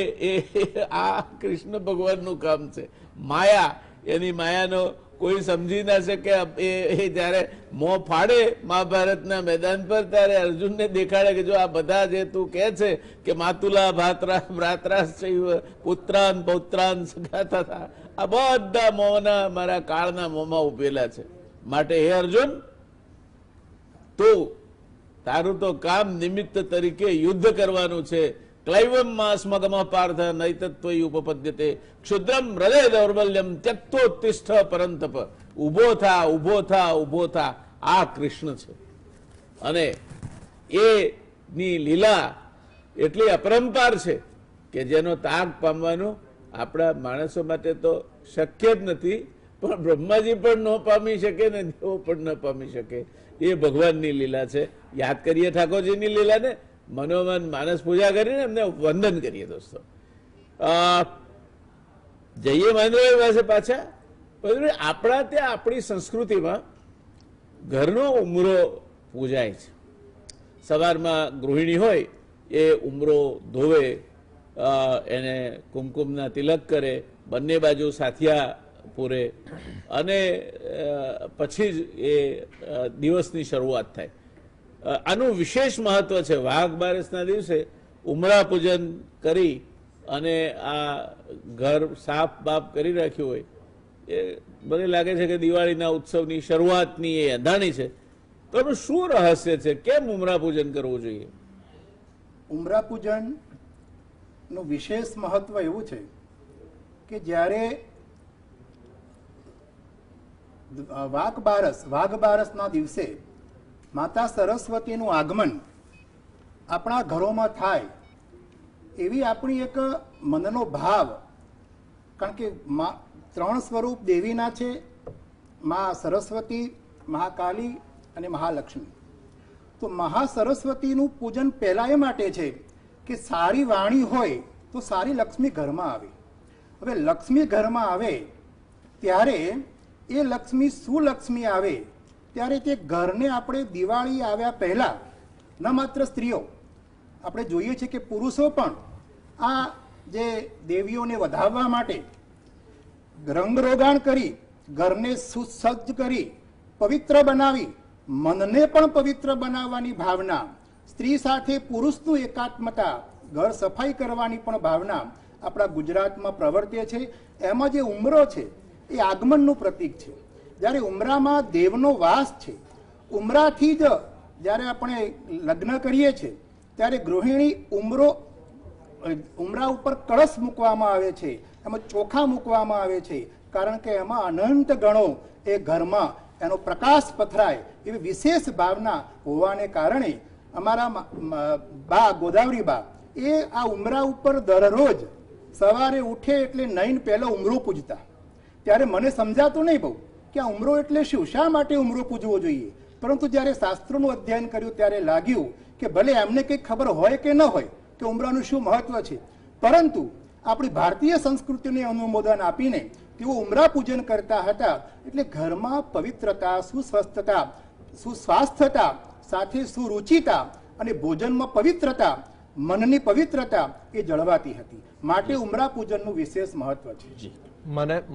આ કૃષ્ણ ભગવાનનું કામ છે. માયા, એની માયાનો કોઈ સમજી ના શકે. એ જયારે મોં ફાડે મહાભારતના મેદાન પર, ત્યારે અર્જુનને દેખાડે કે જો આ બધા જે તું કહે છે કે માતુલા ભ્રાત્રા પુત્રાન પૌત્રાન સગાતા હતા, આ બધા મોંના મારા કાળના મોંમાં ઉભેલા છે. માટે હે અર્જુન, તું તારું તો કામ નિમિત્ત તરીકે યુદ્ધ કરવાનું છે. ક્લૈવમ માસ્મગમ પાર્થ નૈતત્વયી ઉપપદ્યતે, ક્ષુદ્રમ હૃદય દૌર્બલ્યમ ત્યક્તોત્તિષ્ઠ પરંતપ. ઉભો થા, ઉભો થા, ઉભો થા. આ કૃષ્ણ છે. અને એની લીલા એટલી અપરંપાર છે કે જેનો તાગ પામવાનો આપણા માણસો માટે તો શક્ય જ નથી, પણ બ્રહ્માજી પણ ન પામી શકે ને દેવો પણ ન પામી શકે. એ ભગવાનની લીલા છે. યાદ કરીએ ઠાકોરજીની લીલાને, મનોમન માનસ પૂજા કરીને એમને વંદન કરીએ. દોસ્તો, જઈએ મહેન્દ્રભાઈ પાસે પાછા. આપણા ત્યાં આપણી સંસ્કૃતિમાં ઘરનો ઉમરો પૂજાય છે. સવારમાં ગૃહિણી હોય એ ઉમરો ધોવે, એને કુમકુમના તિલક કરે, બંને બાજુ સાથિયા પૂરે, અને પછી જ એ દિવસની શરૂઆત થાય. આનું વિશેષ મહત્વ છે. વાઘ બારસના દિવસે ઉમરા પૂજન કરી અને આ ઘર સાફ બાફ કરી રાખ્યું હોય, એ મને લાગે છે કે દિવાળીના ઉત્સવની શરૂઆતની એ અંધાણી છે. તો એનું શું રહસ્ય છે? કેમ ઉમરા પૂજન કરવું જોઈએ? ઉમરા પૂજન નું વિશેષ મહત્વ એવું છે કે જ્યારે વાઘ બારસના દિવસે માતા સરસ્વતીનું આગમન આપણા ઘરોમાં થાય, એવી આપણી એક મનનો ભાવ. કારણ કે ત્રણ સ્વરૂપ દેવીના છે, મા સરસ્વતી, મહાકાલી અને મહાલક્ષ્મી. તો મહાસરસ્વતીનું પૂજન પહેલા એ માટે છે કે સારી વાણી હોય તો સારી લક્ષ્મી ઘરમાં આવે. હવે લક્ષ્મી ઘરમાં આવે ત્યારે એ લક્ષ્મી સુલક્ષ્મી આવે ત્યારે તે ઘરને આપણે દિવાળી આવ્યા પહેલા, ન માત્ર સ્ત્રીઓ, આપણે જોઈએ છીએ કે પુરુષો પણ આ જે દેવીઓને વધાવવા માટે રંગરોગાણ કરી, ઘરને સુસજ્જ કરી, પવિત્ર બનાવી, મનને પણ પવિત્ર બનાવવાની ભાવના, સ્ત્રી સાથે પુરુષનું એકાત્મતા, ઘર સફાઈ કરવાની પણ ભાવના આપણા ગુજરાતમાં પ્રવર્તે છે. એમાં જે ઉમરો છે એ આગમનનું પ્રતીક છે. જ્યારે ઉમરામાં દેવનો વાસ છે, ઉમરાથી જ જ્યારે આપણે લગ્ન કરીએ છીએ ત્યારે ગૃહિણી ઉમરા ઉપર કળશ મૂકવામાં આવે છે, એમાં ચોખા મૂકવામાં આવે છે, કારણ કે એમાં અનંત ગણો એ ઘરમાં એનો પ્રકાશ પથરાય એવી વિશેષ ભાવના હોવાને કારણે અમારા બા ગોદાવરી બા એ આ ઉમરા ઉપર દરરોજ સવારે ઉઠે એટલે નૈન પહેલો ઉમરો પૂજતા. ત્યારે મને સમજાતું નહીં બહુ કે આ ઉમરો એટલે શું, શા માટે ઉમરો પૂજવો જોઈએ. પરંતુ જ્યારે શાસ્ત્રોનું અધ્યયન કર્યું ત્યારે લાગ્યું કે ભલે એમને કંઈક ખબર હોય કે ન હોય કે ઉમરાનું શું મહત્વ છે, પરંતુ આપણી ભારતીય સંસ્કૃતિને અનુમોદન આપીને તેઓ ઉમરા પૂજન કરતા હતા. એટલે ઘરમાં પવિત્રતા, સુસ્વસ્થતા, સુસ્વાસ્થ્યતા સાથે સુરુચિતા અને ભોજનમાં પવિત્રતા, મનની પવિત્રતા એ જળવાતી હતી. માટે ઉમરા પૂજનનું વિશેષ મહત્વ છે.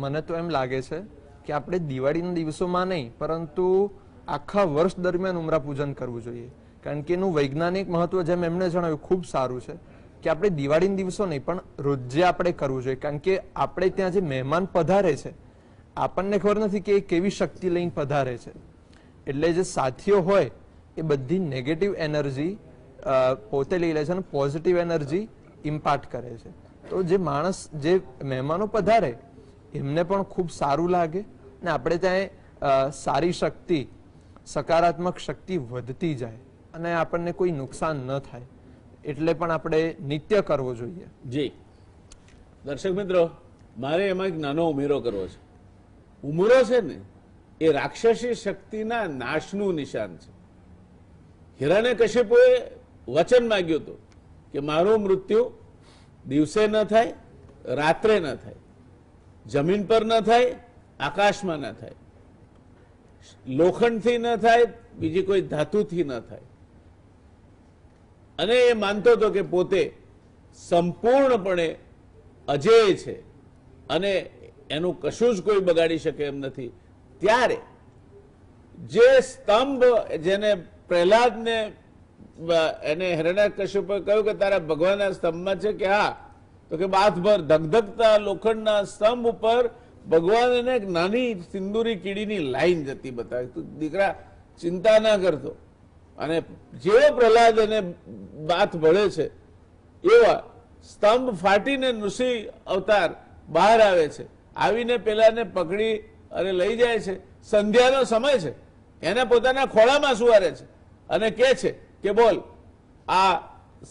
મને તો એમ લાગે છે કે આપણે દિવાળીના દિવસોમાં નહીં, પરંતુ આખા વર્ષ દરમિયાન ઉમરા પૂજન કરવું જોઈએ. કારણ કે એનું વૈજ્ઞાનિક મહત્વ જેમ એમણે જણાવ્યું ખૂબ સારું છે કે આપણે દિવાળીના દિવસો નહીં પણ રોજે આપણે કરવું જોઈએ. કારણ કે આપણે ત્યાં જે મહેમાન પધારે છે આપણને ખબર નથી કે એ કેવી શક્તિ લઈને પધારે છે. એટલે જે સાથીઓ હોય એ બધી નેગેટિવ એનર્જી પોતે લઈ લે છે અને પોઝિટિવ એનર્જી ઇમ્પાર્ટ કરે છે. તો જે માણસ, જે મહેમાનો પધારે એમને પણ ખૂબ સારું લાગે ને આપણે ત્યાં સારી શક્તિ, સકારાત્મક શક્તિ વધતી જાય અને આપણને કોઈ નુકસાન ન થાય. એટલે પણ આપણે નિત્ય કરવો જોઈએ. જી દર્શક મિત્રો, મારે એમાં એક નાનો ઉમેરો કરવો છે. ઉમરો છે ને એ રાક્ષસી શક્તિના નાશનું નિશાન છે. હિરણ્યકશિપુએ વચન માંગ્યું હતું કે મારું મૃત્યુ દિવસે ન થાય, રાત્રે ન થાય, જમીન પર ન થાય, આકાશમાં ન થાય, લોખંડથી ન થાય, બીજી કોઈ ધાતુથી ન થાય. અને એ માનતો હતો કે પોતે સંપૂર્ણપણે અજેય છે અને એનું કશું જ કોઈ બગાડી શકે એમ નથી. ત્યારે જે સ્તંભ, જેને પ્રહલાદને એને હિરણ્યકશિપુએ કહ્યું કે તારા ભગવાનના સ્તંભમાં છે કે હા, તો કે બાથભર ધગધગતા લોખંડના સ્તંભ ઉપર ભગવાન એને એક નાની સિંદૂરી કીડીની લાઈન જતી બતાવી. તું દીકરા ચિંતા ના કરતો. અને જેવો પ્રહલાદ એને બાથ ભળે છે એવા સ્તંભ ફાટીને નૃસિંહ અવતાર બહાર આવે છે. આવીને પેલાને પકડી અને લઈ જાય છે. સંધ્યાનો સમય છે, એને પોતાના ખોળામાં સુવારે છે અને કહે છે કે બોલ, આ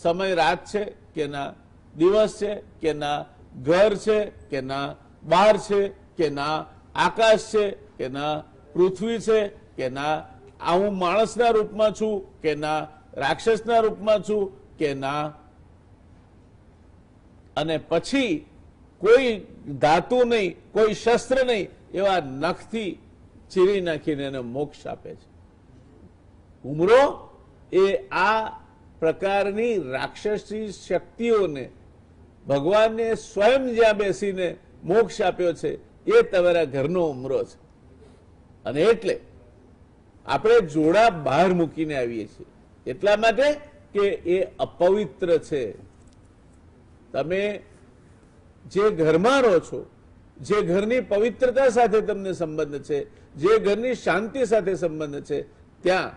સમય રાત છે કે ના દિવસ છે કે ના ઘર છે કે ના બહાર છે કે ના આકાશ છે કે ના પૃથ્વી છે કે ના આ હું માણસના રૂપમાં છું કે ના રાક્ષસના રૂપમાં છું કે ના. અને પછી કોઈ ધાતુ નહીં, કોઈ શસ્ત્ર નહીં, એવા નખથી ચીરી નાખીને એને મોક્ષ આપે છે. ઉમરો એ આ પ્રકારની રાક્ષસી શક્તિઓને ભગવાનને સ્વયં જ્યાં બેસીને મોક્ષ આપ્યો છે એ તમારા ઘરનો ઉમરો છે. અને એટલે આપણે જોડા બહાર મૂકીને આવીએ છીએ એટલા માટે કે એ અપવિત્ર છે. તમે જે ઘરમાં રહો છો, જે ઘરની પવિત્રતા સાથે તમને સંબંધ છે, જે ઘરની શાંતિ સાથે સંબંધ છે, ત્યાં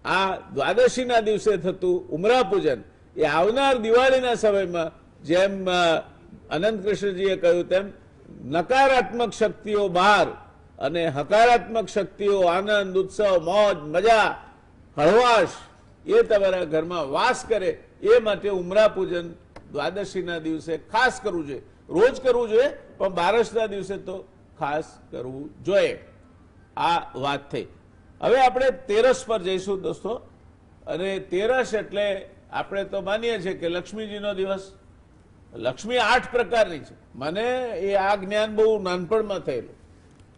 આ દ્વાદશીના દિવસે થતું ઉમરા પૂજન એ આવનાર દિવાળીના સમયમાં જેમ અનંત કૃષ્ણજીએ કહ્યું તેમ નકારાત્મક શક્તિઓ બહાર અને હકારાત્મક શક્તિઓ આનંદ, ઉત્સવ, મોજ, મજા, હળવાશ એ તમારા ઘરમાં વાસ કરે એ માટે ઉમરા પૂજન દ્વાદશીના દિવસે ખાસ કરવું જોઈએ. રોજ કરવું જોઈએ પણ બારસના દિવસે તો ખાસ કરવું જોઈએ. આ વાત થઈ. હવે આપણે તેરસ પર જઈશું દોસ્તો. અને તેરસ એટલે આપણે તો માનીએ છીએ કે લક્ષ્મીજીનો દિવસ. લક્ષ્મી 8 પ્રકારની છે. મને એ આ જ્ઞાન બહુ નાનપણમાં થયેલું.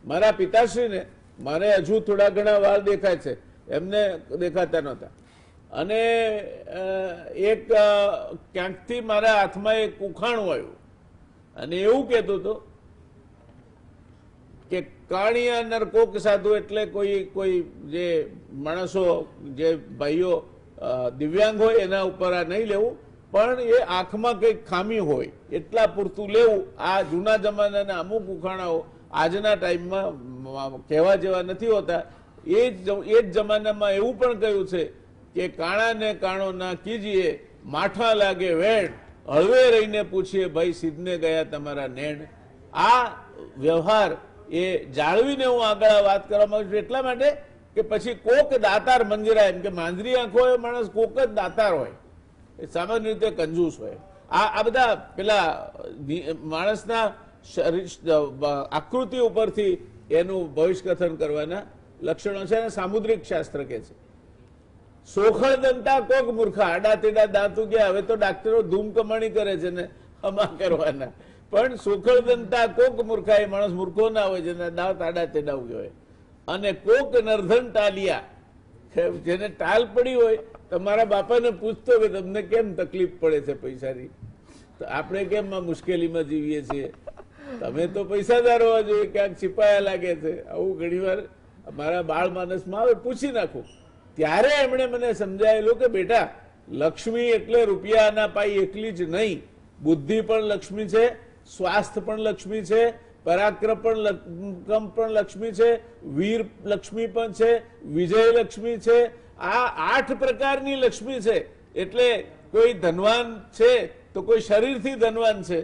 મારા પિતાશ્રીને મારે હજુ થોડા ઘણા વાળ દેખાય છે, એમને દેખાતા નહોતા. અને એક ક્યાંકથી મારા હાથમાં એક ઉખાણું આવ્યું અને એવું કહેતું હતું કે કાણિયા નરકોક સાધુ એટલે કોઈ જે માણસો, જે ભાઈઓ દિવ્યાંગ હોય એના ઉપર આ નહીં લેવું, પણ એ આંખમાં કંઈક ખામી હોય એટલા પૂરતું લેવું. આ જૂના જમાનાના અમુક ઉખાણાઓ આજના ટાઈમમાં કહેવા જેવા નથી હોતા. એ જ જમાનામાં એવું પણ કહ્યું છે કે કાણાને કાણો ના કીજીએ, માઠા લાગે વેણ, હળવે રહીને પૂછીએ ભાઈ સિદ્ધને ગયા તમારા નેણ. આ વ્યવહાર એ જાળવીને હું આગળ વાત કરવા માંગુ છું. એટલા માટે કે પછી કોક દાતાર મંજરા, એમ કે માંજરી આંખો હોય માણસ, કોક જ દાતાર હોય, એ સામાન્ય રીતે કંજૂસ હોય. આ બધા પેલા માણસના આકૃતિ ઉપરથી એનું ભવિષ્યકથન કરવાના લક્ષણો છે અને સામુદ્રિક શાસ્ત્ર કે છે. સોખળ દંતા કોક મૂર્ખા, આડા તેડા દાંતુ ગયા. હવે તો ડાક્ટરો ધૂમ કમાણી કરે છે ને હમા કરવાના પણ સુખળદંતા કોક મૂર્ખા, એ માણસ મૂર્ખો ના હોય જેને દાવ તાડા તેડાવ કહેવાય, અને કોક નર્ધન ટાલિયા, જેને ટાલ પડી હોય. તમારા બાપાને પૂછતો કે તમને કેમ તકલીફ પડે છે પૈસાની, તો આપણે કેમ આ મુશ્કેલીમાં જીવીએ છીએ, તમે તો પૈસાદાર હોવા જોઈએ, ક્યાંક છિપાયા લાગે છે. આવું ઘણીવાર મારા બાળ માનસમાં આવે, પૂછી નાખું. ત્યારે એમણે મને સમજાયેલું કે બેટા, લક્ષ્મી એટલે રૂપિયાના પાઈ એકલી જ નહીં, બુદ્ધિ પણ લક્ષ્મી છે, સ્વાસ્થ્ય પણ લક્ષ્મી છે, પરાક્રમ પણ લક્ષ્મી છે, વીર લક્ષ્મી પણ છે, વિજય લક્ષ્મી છે. આ 8 પ્રકારની લક્ષ્મી છે. એટલે કોઈ ધનવાન છે તો કોઈ શરીરથી ધનવાન છે,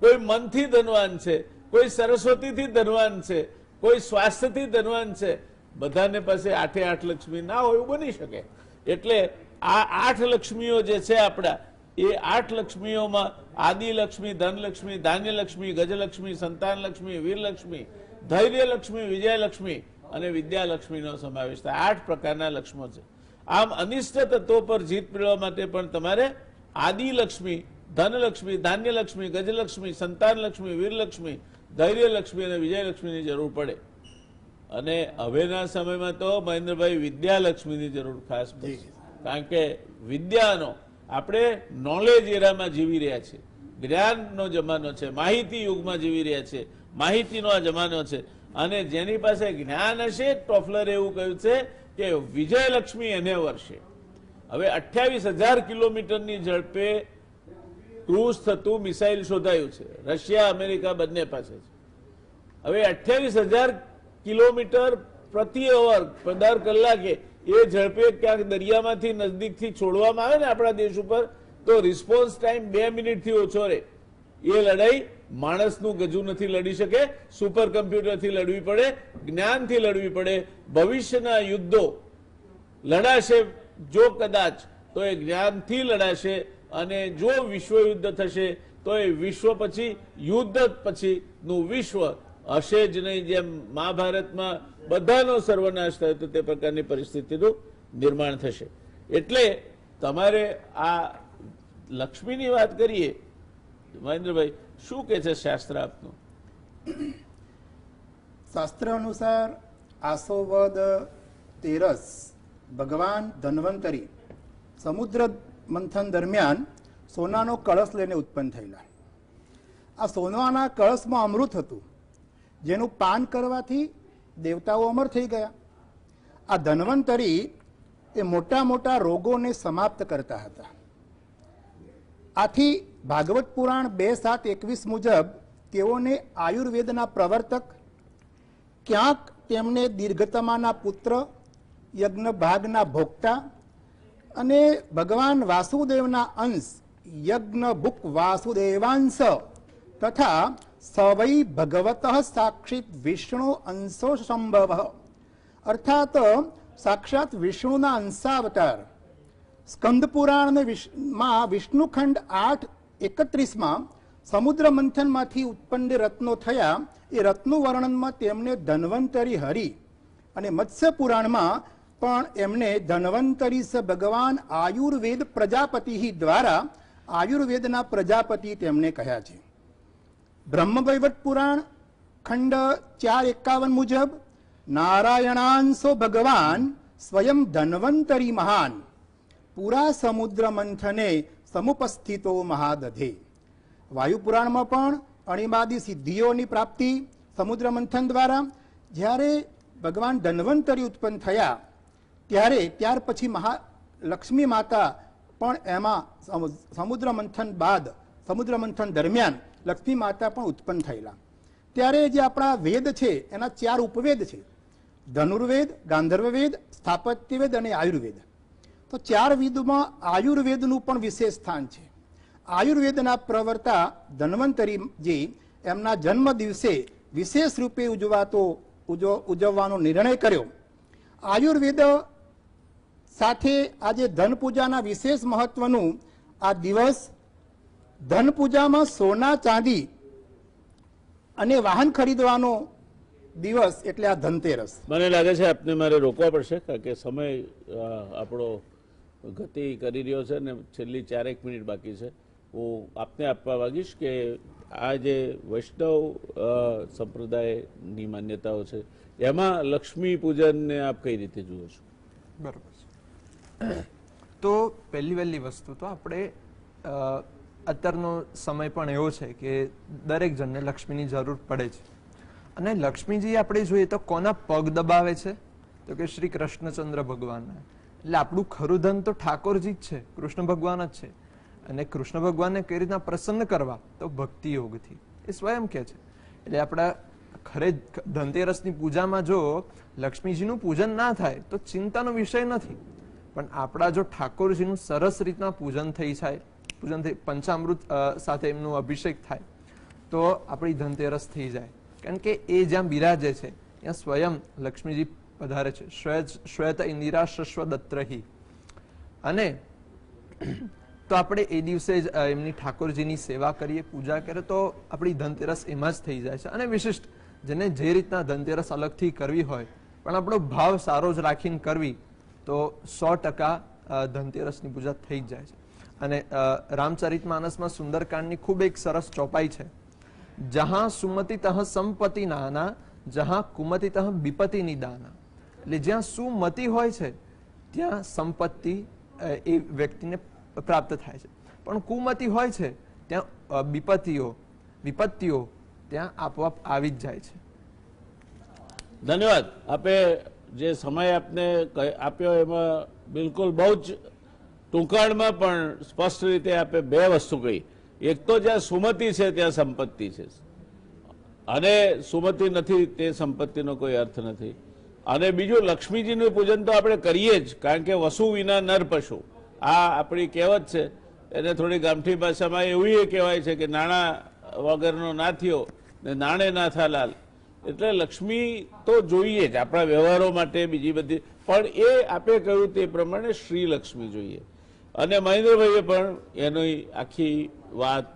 કોઈ મનથી ધનવાન છે, કોઈ સરસ્વતીથી ધનવાન છે, કોઈ સ્વાસ્થ્યથી ધનવાન છે. બધાને પાસે 8 લક્ષ્મી ના હોય એવું બની શકે. એટલે આ 8 લક્ષ્મીઓ જે છે આપણા, એ 8 લક્ષ્મીઓમાં આદિલક્ષ્મી, ધનલક્ષ્મી, ધાન્યલક્ષ્મી, ગજલક્ષ્મી, સંતાનલક્ષ્મી, વીરલક્ષ્મી, ધૈર્યલક્ષ્મી, વિજયલક્ષ્મી અને વિદ્યાલક્ષ્મીનો સમાવેશ થાય. 8 પ્રકારના લક્ષ્મો છે. આમ અનિષ્ટ તત્વો પર જીત મેળવવા માટે પણ તમારે આદિલક્ષ્મી, ધનલક્ષ્મી, ધાન્યલક્ષ્મી, ગજલક્ષ્મી, સંતાનલક્ષ્મી, વીરલક્ષ્મી, ધૈર્યલક્ષ્મી અને વિજયલક્ષ્મીની જરૂર પડે. અને હવેના સમયમાં તો મહેન્દ્રભાઈ વિદ્યાલક્ષ્મીની જરૂર ખાસ પડશે. કારણ કે વિદ્યાનો, આપણે નોલેજ એરામાં જીવી રહ્યા છીએ, જ્ઞાનનો જમાનો છે, માહિતી યુગમાં જીવી રહ્યા છીએ, માહિતીનો આ જમાનો છે. અને જેની પાસે જ્ઞાન હશે, ટોફલરે એવું કહ્યું છે કે વિજયલક્ષ્મી એને વર્ષે. હવે 28,000 કિલોમીટરની ઝડપે ક્રૂઝ થતું મિસાઇલ શોધાયું છે, રશિયા અમેરિકા બંને પાસે છે. હવે 28,000 કિલોમીટર પ્રતિ અવર, દર કલાકે એ ઝડપે ક્યાંક દરિયામાંથી નજદીકથી છોડવામાં આવે ને આપણા દેશ ઉપર, તો રિસ્પોન્સ ટાઈમ 2 મિનિટથી ઓછો રહે. એ લડાઈ માણસનું ગજુ નથી લડી શકે, સુપર કમ્પ્યુટરથી લડવી પડે, જ્ઞાનથી લડવી પડે. ભવિષ્યના યુદ્ધો લડાશે જો કદાચ, તો એ જ્ઞાનથી લડાશે. અને જો વિશ્વયુદ્ધ થશે તો એ વિશ્વ પછી, યુદ્ધ પછીનું વિશ્વ હશે જ નહીં. જેમ મહાભારતમાં બધાનો સર્વનાશ થયો તો તે પ્રકારની પરિસ્થિતિનું નિર્માણ થશે. એટલે તમારે આ લક્ષ્મીની વાત કરીએ, મહેન્દ્રભાઈ શું કે છે શાસ્ત્ર આપનું? શાસ્ત્ર અનુસાર આસોવદ તેરસ ભગવાન ધન્વંતરી સમુદ્ર મંથન દરમિયાન સોનાનો કળશ લઈને ઉત્પન્ન થયેલા. આ સોનાના કળશમાં અમૃત હતું, જેનું પાન કરવાથી દેવતાઓ અમર થઈ ગયા. આ ધન્વંતરી એ મોટા મોટા રોગોને સમાપ્ત કરતા હતા. આથી ભાગવત પુરાણ 2:7-21 મુજબ તેઓને આયુર્વેદના પ્રવર્તક, ક્યાંક તેમને દીર્ઘતમાના પુત્ર, યજ્ઞ ભાગના ભોગતા અને ભગવાન વાસુદેવના અંશ યજ્ઞ ભુક વાસુદેવાંશ તથા સવૈ ભગવત સાક્ષિત વિષ્ણુ અંશો સંભવ, અર્થાત સાક્ષાત વિષ્ણુના અંશાવતાર. સ્કંદ પુરાણમાં વિષ્ણુખંડ 8:31માં સમુદ્ર મંથનમાંથી ઉત્પન્ન રત્નો થયા, એ રત્નો વર્ણનમાં તેમને ધન્વંતરી હરિ, અને મત્સ્ય પુરાણમાં પણ એમને ધન્વંતરી ભગવાન આયુર્વેદ પ્રજાપતિ દ્વારા આયુર્વેદના પ્રજાપતિ તેમને કહ્યા છે. બ્રહ્મવૈવર્ત પુરાણ ખંડ 4:51 મુજબ નારાયણાંશો ભગવાન સ્વયં ધન્વંતરી મહાન, પૂરા સમુદ્ર મંથને સમુપસ્થિતો મહાદધે. વાયુપુરાણમાં પણ અણિમાદી સિદ્ધિઓની પ્રાપ્તિ સમુદ્ર મંથન દ્વારા. જ્યારે ભગવાન ધન્વંતરી ઉત્પન્ન થયા ત્યાર પછી લક્ષ્મી માતા પણ એમાં સમુદ્ર મંથન બાદ, સમુદ્ર મંથન દરમિયાન લક્ષ્મી માતા પણ ઉત્પન્ન થયેલા. ત્યારે જે આપણા વેદ છે એના 4 ઉપવેદ છે, ધનુર્વેદ, ગાંધર્વવેદ, સ્થાપત્યવેદ અને આયુર્વેદ. તો 4 વેદમાં આયુર્વેદનું પણ વિશેષ સ્થાન છે. આયુર્વેદના પ્રવર્તા ધન્વંતરીજી એમના જન્મ દિવસે વિશેષ રૂપે ઉજવવાનો નિર્ણય કર્યો. આયુર્વેદ સાથે આજે ધન પૂજાના વિશેષ મહત્વનું આ દિવસ, ધન પૂજામાં સોના ચાંદી અને વાહન ખરીદવાનો દિવસ એટલે આ ધનતેરસ. મને લાગે છે આપને મારે રોકવા પડશે, કારણ કે સમય આપણો ગતિ કરી રહ્યો છે અને છેલ્લી 4 મિનિટ બાકી છે. હું આપને આપવા માંગીશ કે આ જે વૈષ્ણવ સંપ્રદાયની માન્યતાઓ છે એમાં લક્ષ્મી પૂજનને આપ કઈ રીતે જુઓ છો? બરોબર છે. તો પહેલી વહેલી વસ્તુ તો આપણે અત્યારનો સમય પણ એવો છે કે દરેક જણને લક્ષ્મીની જરૂર પડે છે. અને લક્ષ્મીજી આપણે જોઈએ તો કોના પગ દબાવે છે? તો કે શ્રી કૃષ્ણચંદ્ર ભગવાનના. એટલે આપણું ખરું ધન તો ઠાકોરજી જ છે, કૃષ્ણ ભગવાન જ છે. અને કૃષ્ણ ભગવાનને કઈ રીતના પ્રસન્ન કરવા? તો ભક્તિ યોગથી. એ સ્વયં કે છે. એટલે આપણા ખરે ધનતેરસની પૂજામાં જો લક્ષ્મીજીનું પૂજન ના થાય તો ચિંતાનો વિષય નથી. પણ આપણા જો ઠાકોરજીનું સરસ રીતના પૂજન થઈ જાય, પૂજન થઈ પંચામૃત સાથે એમનું અભિષેક થાય તો આપણી ધનતેરસ થઈ જાય. કારણ કે એ જ્યાં બિરાજે છે ત્યાં સ્વયં લક્ષ્મીજી પધારે છે. શ્વેત ઇન્દિરા શશ્વદત્રહી. અને તો આપણે એ દિવસે જ એમની ઠાકોરજીની સેવા કરીએ, પૂજા કરીએ તો આપણી ધનતેરસ એમાં જ થઈ જાય છે. અને વિશિષ્ટ જેને જે રીતના ધનતેરસ અલગથી કરવી હોય પણ આપણો ભાવ સારો જ રાખીને કરવી તો 100% ધનતેરસની પૂજા થઈ જ જાય છે. અને રામચરિતમાનસમાં સુંદરકાંડની ખૂબ એક સરસ ચોપાઈ છે. જહાં સુમતિ તહ સંપત્તિ નાના, જહાં કુમતિ તહ વિપત્તિ નિદાના. એટલે જ્યાં સુમતિ હોય છે ત્યાં સંપત્તિ એ વ્યક્તિને પ્રાપ્ત થાય છે, પણ કુમતિ હોય છે ત્યાં વિપત્તિઓ ત્યાં આપોઆપ આવી જ જાય છે. ધન્યવાદ. આપે જે સમય આપને આપ્યો એમાં બિલકુલ બહુ જ ટૂંકાણમાં પણ સ્પષ્ટ રીતે આપે બે વસ્તુ કહી. એક તો જ્યાં સુમતિ છે ત્યાં સંપત્તિ છે, અને સુમતિ નથી તે સંપત્તિનો કોઈ અર્થ નથી. અને બીજું, લક્ષ્મીજીનું પૂજન તો આપણે કરીએ જ, કારણ કે વસુ વિના નર પશુ, આ આપણી કહેવત છે. એને થોડી ગામઠી ભાષામાં એવું એ કહેવાય છે કે નાણાં વગરનો ના થયો ને નાણે ના થા લાલ. એટલે લક્ષ્મી તો જોઈએ જ આપણા વ્યવહારો માટે, બીજી બધી, પણ એ આપે કહ્યું તે પ્રમાણે શ્રી લક્ષ્મી જોઈએ. અને મહેન્દ્રભાઈએ પણ એની આખી વાત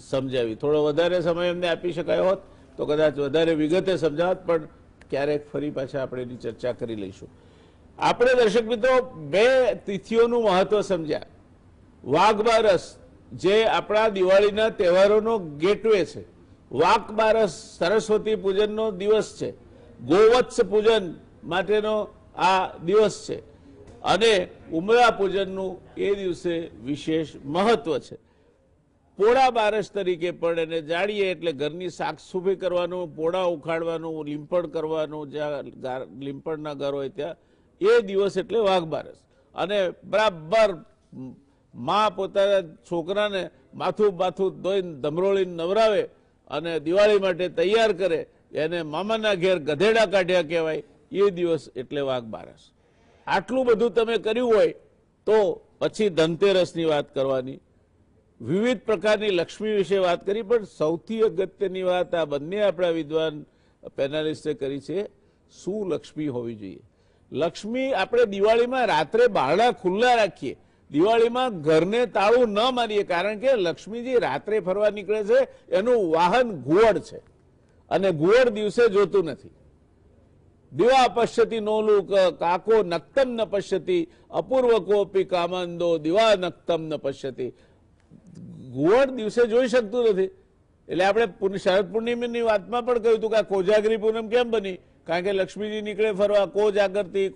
સમજાવી. થોડો વધારે સમય એમને આપી શકાયો હોત તો કદાચ વધારે વિગતે સમજાવત, પણ ક્યારેક ફરી પાછા આપણે એની ચર્ચા કરી લઈશું. આપણે દર્શક મિત્રો બે તિથિઓનું મહત્વ સમજ્યા. વાઘ બારસ જે આપણા દિવાળીના તહેવારોનો ગેટવે છે, વાઘ બારસ સરસ્વતી પૂજનનો દિવસ છે, ગોવત્સ પૂજન માટેનો આ દિવસ છે, અને ઉમરા પૂજનનું એ દિવસે વિશેષ મહત્વ છે. પોળા બારસ તરીકે પણ એને જાણીએ, એટલે ઘરની સાફસૂફી કરવાનું, પોળા ઉખાડવાનું, લીંપણ કરવાનું, જ્યાં લીંપણના ઘર હોય ત્યાં એ દિવસ એટલે વાઘ બારસ. અને બરાબર માં પોતાના છોકરાને માથું ધોઈને ધમરોળીને નવરાવે અને દિવાળી માટે તૈયાર કરે, એને મામાના ઘેર ગધેડા કાઢ્યા કહેવાય. એ દિવસ એટલે વાઘ બારસ. આટલું બધું તમે કર્યું હોય તો પછી ધનતેરસની વાત કરવાની, વિવિધ પ્રકારની લક્ષ્મી વિશે વાત કરી, પણ સૌથી અગત્યની વાત આ બંને આપણા વિદ્વાન પેનલિસ્ટે કરી છે, શું લક્ષ્મી હોવી જોઈએ. લક્ષ્મી આપણે દિવાળીમાં રાત્રે બારણા ખુલ્લા રાખીએ, દિવાળીમાં ઘરને તાળું ન મારીએ, કારણ કે લક્ષ્મીજી રાત્રે ફરવા નીકળે છે. એનું વાહન ઘુવડ છે, અને ઘુવડ દિવસે જોતું નથી. દિવા પશ્યતિ નોલુક કાકો નક્તમ ન પશ્યતિ, અપૂર્વકોપી કામંદો દિવા નક્તમ ન પશ્યતિ. ઘુવડ દિવસે જોઈ શકતું નથી. એટલે આપણે શરદ પૂર્ણિમાની વાતમાં પણ કહ્યું હતું કે આ કોજાગરી પૂનમ કેમ બની? કારણ કે લક્ષ્મીજી નીકળે ફરવા, કો જાગરતી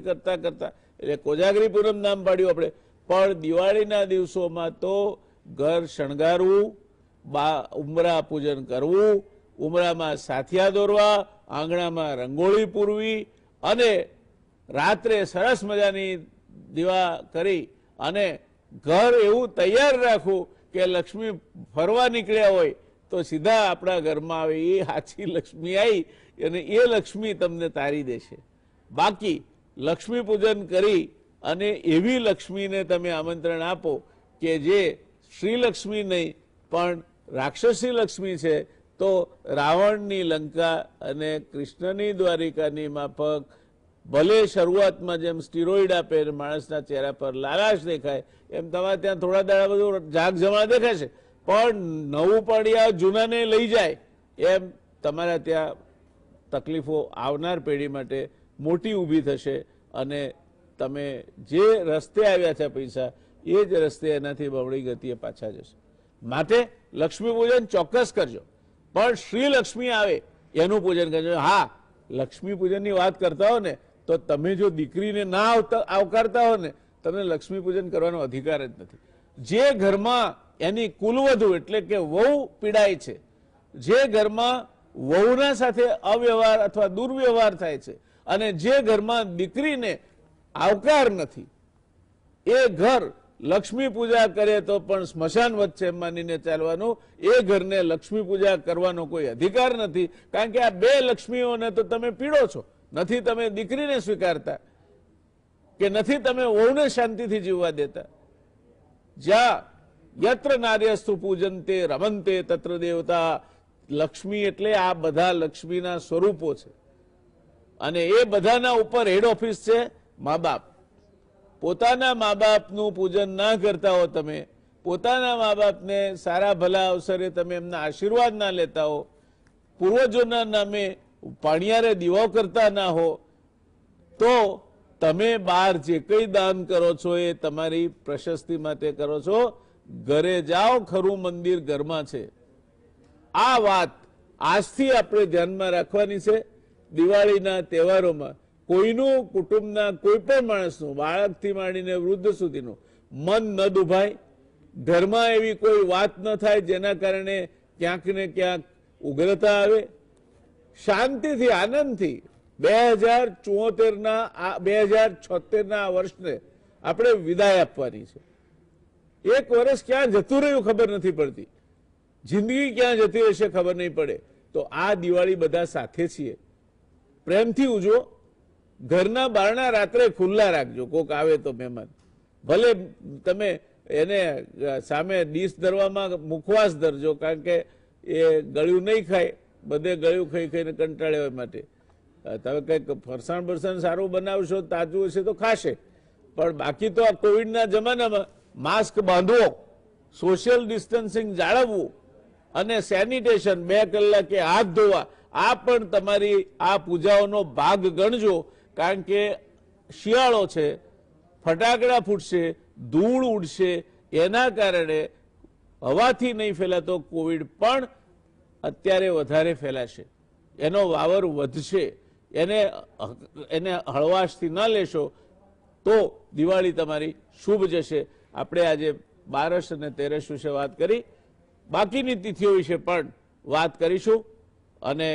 કરતા કરતા, એટલે કોજાગરી પૂનમ નામ પાડ્યું આપણે. પણ દિવાળીના દિવસોમાં તો ઘર શણગારવું, ઉમરા પૂજન કરવું, ઉમરામાં સાથિયા દોરવા, આંગણામાં રંગોળી પૂરવી, અને રાત્રે સરસ મજાની દીવા કરી અને ઘર એવું તૈયાર રાખવું કે લક્ષ્મી ફરવા નીકળ્યા હોય તો સીધા આપણા ઘરમાં આવે. એ સાચી લક્ષ્મી આવી અને એ લક્ષ્મી તમને તારી દેશે. બાકી લક્ષ્મી પૂજન કરી અને એવી લક્ષ્મીને તમે આમંત્રણ આપો કે જે શ્રીલક્ષ્મી નહીં પણ રાક્ષસી લક્ષ્મી છે, તો રાવણની લંકા અને કૃષ્ણની દ્વારિકાની માફક ભલે શરૂઆતમાં જેમ સ્ટીરોઇડ આપે માણસના ચહેરા પર લાલાશ દેખાય, એમ તમારે ત્યાં થોડા દાડા બધું જાગ જમા દેખાશે, પણ નવું પડ્યા જૂનાને લઈ જાય એમ તમારા ત્યાં તકલીફો આવનાર પેઢી માટે મોટી ઊભી થશે. અને તમે જે રસ્તે આવ્યા છે પૈસા, એ જ રસ્તે એનાથી બમણી ગતિએ પાછા જશો. માટે લક્ષ્મી પૂજન ચોક્કસ કરજો, પણ શ્રી લક્ષ્મી આવે એનું પૂજન કરજો. હા, લક્ષ્મી પૂજનની વાત કરતા હો ને તો તમે જો દીકરીને ના આવકારતા હો ને, તમને લક્ષ્મી પૂજન કરવાનો અધિકાર જ નથી. જે ઘરમાં એની કુલવધુ એટલે કે વહુ પીડાય છે, જે ઘરમાં વહુના સાથે અવ્યવહાર અથવા દુર્વ્યવહાર થાય છે, અને જે ઘરમાં દીકરીને આવકાર નથી, એ ઘર લક્ષ્મી પૂજા કરે તો પણ સ્મશાન વચ્ચે માનીને ચાલવાનું. એ ઘરને લક્ષ્મી પૂજા કરવાનો કોઈ અધિકાર નથી, કારણ કે આ બે લક્ષ્મીઓને તો તમે પીડો છો. નથી તમે દીકરીને સ્વીકારતા, કે નથી તમે વહુને શાંતિથી જીવવા દેતા. જ્યાં યત્ર નાર્યસ્તુ પૂજનતે રમંતે તત્ર દેવતા. લક્ષ્મી એટલે આ બધા લક્ષ્મીના સ્વરૂપો છે, અને એ બધાના ઉપર હેડ ઓફિસ છે મા બાપ. પોતાના મા બાપનું પૂજન ના કરતા હો તમે, પોતાના મા બાપને સારા ભલા અવસરે તમે એમના આશીર્વાદ ના લેતા હો, પૂર્વજોના નામે પાણિયારે દીવાઓ કરતા ના હો, તો તમે બહાર જે કંઈ દાન કરો છો એ તમારી પ્રશસ્તિ માટે કરો છો. ઘરે જાઓ, ખરું મંદિર ઘરમાં છે. આ વાત આજથી આપણે ધ્યાનમાં રાખવાની છે. દિવાળીના તહેવારોમાં કોઈનું કુટુંબના કોઈ પણ માણસનું, બાળકથી માંડીને વૃદ્ધ સુધીનું મન ન દુભાય, ઘરમાં એવી કોઈ વાત ન થાય જેના કારણે ક્યાંક ને ક્યાંક ઉગ્રતા આવે. શાંતિથી, આનંદથી 2076ના આ વર્ષને આપણે વિદાય આપવાની છે. એક વર્ષ ક્યાં જતું રહ્યું ખબર નથી પડતી, જિંદગી ક્યાં જતી રહેશે ખબર નહીં પડે. તો આ દિવાળી બધા સાથે છીએ, પ્રેમથી ઉજવો. ઘરના બારણા રાત્રે ખુલ્લા રાખજો, કોક આવે તો મહેમાન. ભલે તમે એને સામે ડીશ ધરવામાં મુખવાસ ધરજો, કારણ કે એ ગળ્યું નહીં ખાય, બધે ગળ્યું ખાઈ ખાઈને કંટાળે હોય માટે. તમે કંઈક ફરસાણ બરસાણ સારું બનાવશો, તાજું હશે તો ખાશે, પણ બાકી તો આ કોવિડના જમાનામાં માસ્ક બાંધવો, સોશિયલ ડિસ્ટન્સિંગ જાળવવું અને સેનિટેશન 2 કલાકે હાથ ધોવા, આ પણ તમારી આ પૂજાઓનો ભાગ ગણજો. કારણ કે શિયાળો છે, ફટાકડા ફૂટશે, ધૂળ ઉડશે, એના કારણે હવાથી નહીં ફેલાતો કોવિડ પણ અત્યારે વધારે ફેલાશે, એનો વાવર વધશે. એને હળવાશથી ન લેશો તો દિવાળી તમારી શુભ જશે. આપણે આજે બારસ અને તેરસ વિશે વાત કરી, બાકીની તિથિઓ વિશે પણ વાત કરીશું, અને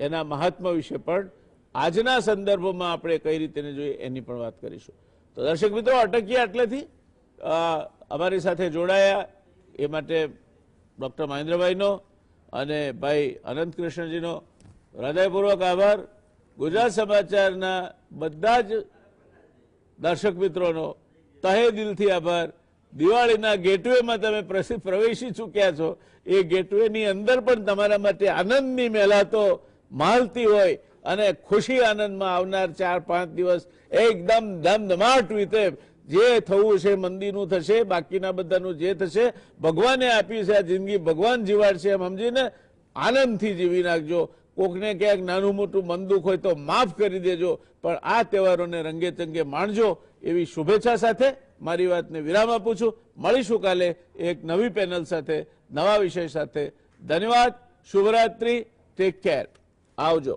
એના મહાત્મા વિશે પણ આજના સંદર્ભમાં આપણે કઈ રીતે જોઈએ એની પણ વાત કરીશું. તો દર્શક મિત્રો, અટકીએ આટલેથી. અમારી સાથે જોડાયા એ માટે ડૉક્ટર મહેન્દ્રભાઈનો અને ભાઈ અનંત કૃષ્ણજીનો હૃદયપૂર્વક આભાર. ગુજરાત સમાચારના બધા જ દર્શક મિત્રોનો તહે દિલથી આભાર. દિવાળીના ગેટવેમાં તમે પ્રવેશી ચૂક્યા છો, એ ગેટવેની અંદર પણ તમારા માટે આનંદની મહેલાતો માલતી હોય, અને ખુશી આનંદમાં આવનાર 4-5 દિવસ એકદમ ધમધમાટ રીતે જે થવું છે મંદિરનું થશે, બાકીના બધાનું જે થશે ભગવાને આપી છે આ જિંદગી, ભગવાન જીવાડશે એમ સમજીને આનંદથી જીવી નાખજો. કોકને ક્યાંક નાનું મોટું મન દુઃખ હોય તો માફ કરી દેજો, પણ આ તહેવારોને રંગે ચંગે માણજો એવી શુભેચ્છા સાથે મારી વાતને વિરામ આપું છું. મળીશું કાલે એક નવી પેનલ સાથે, નવા વિષય સાથે. ધન્યવાદ. શુભરાત્રી. Take care. આવજો.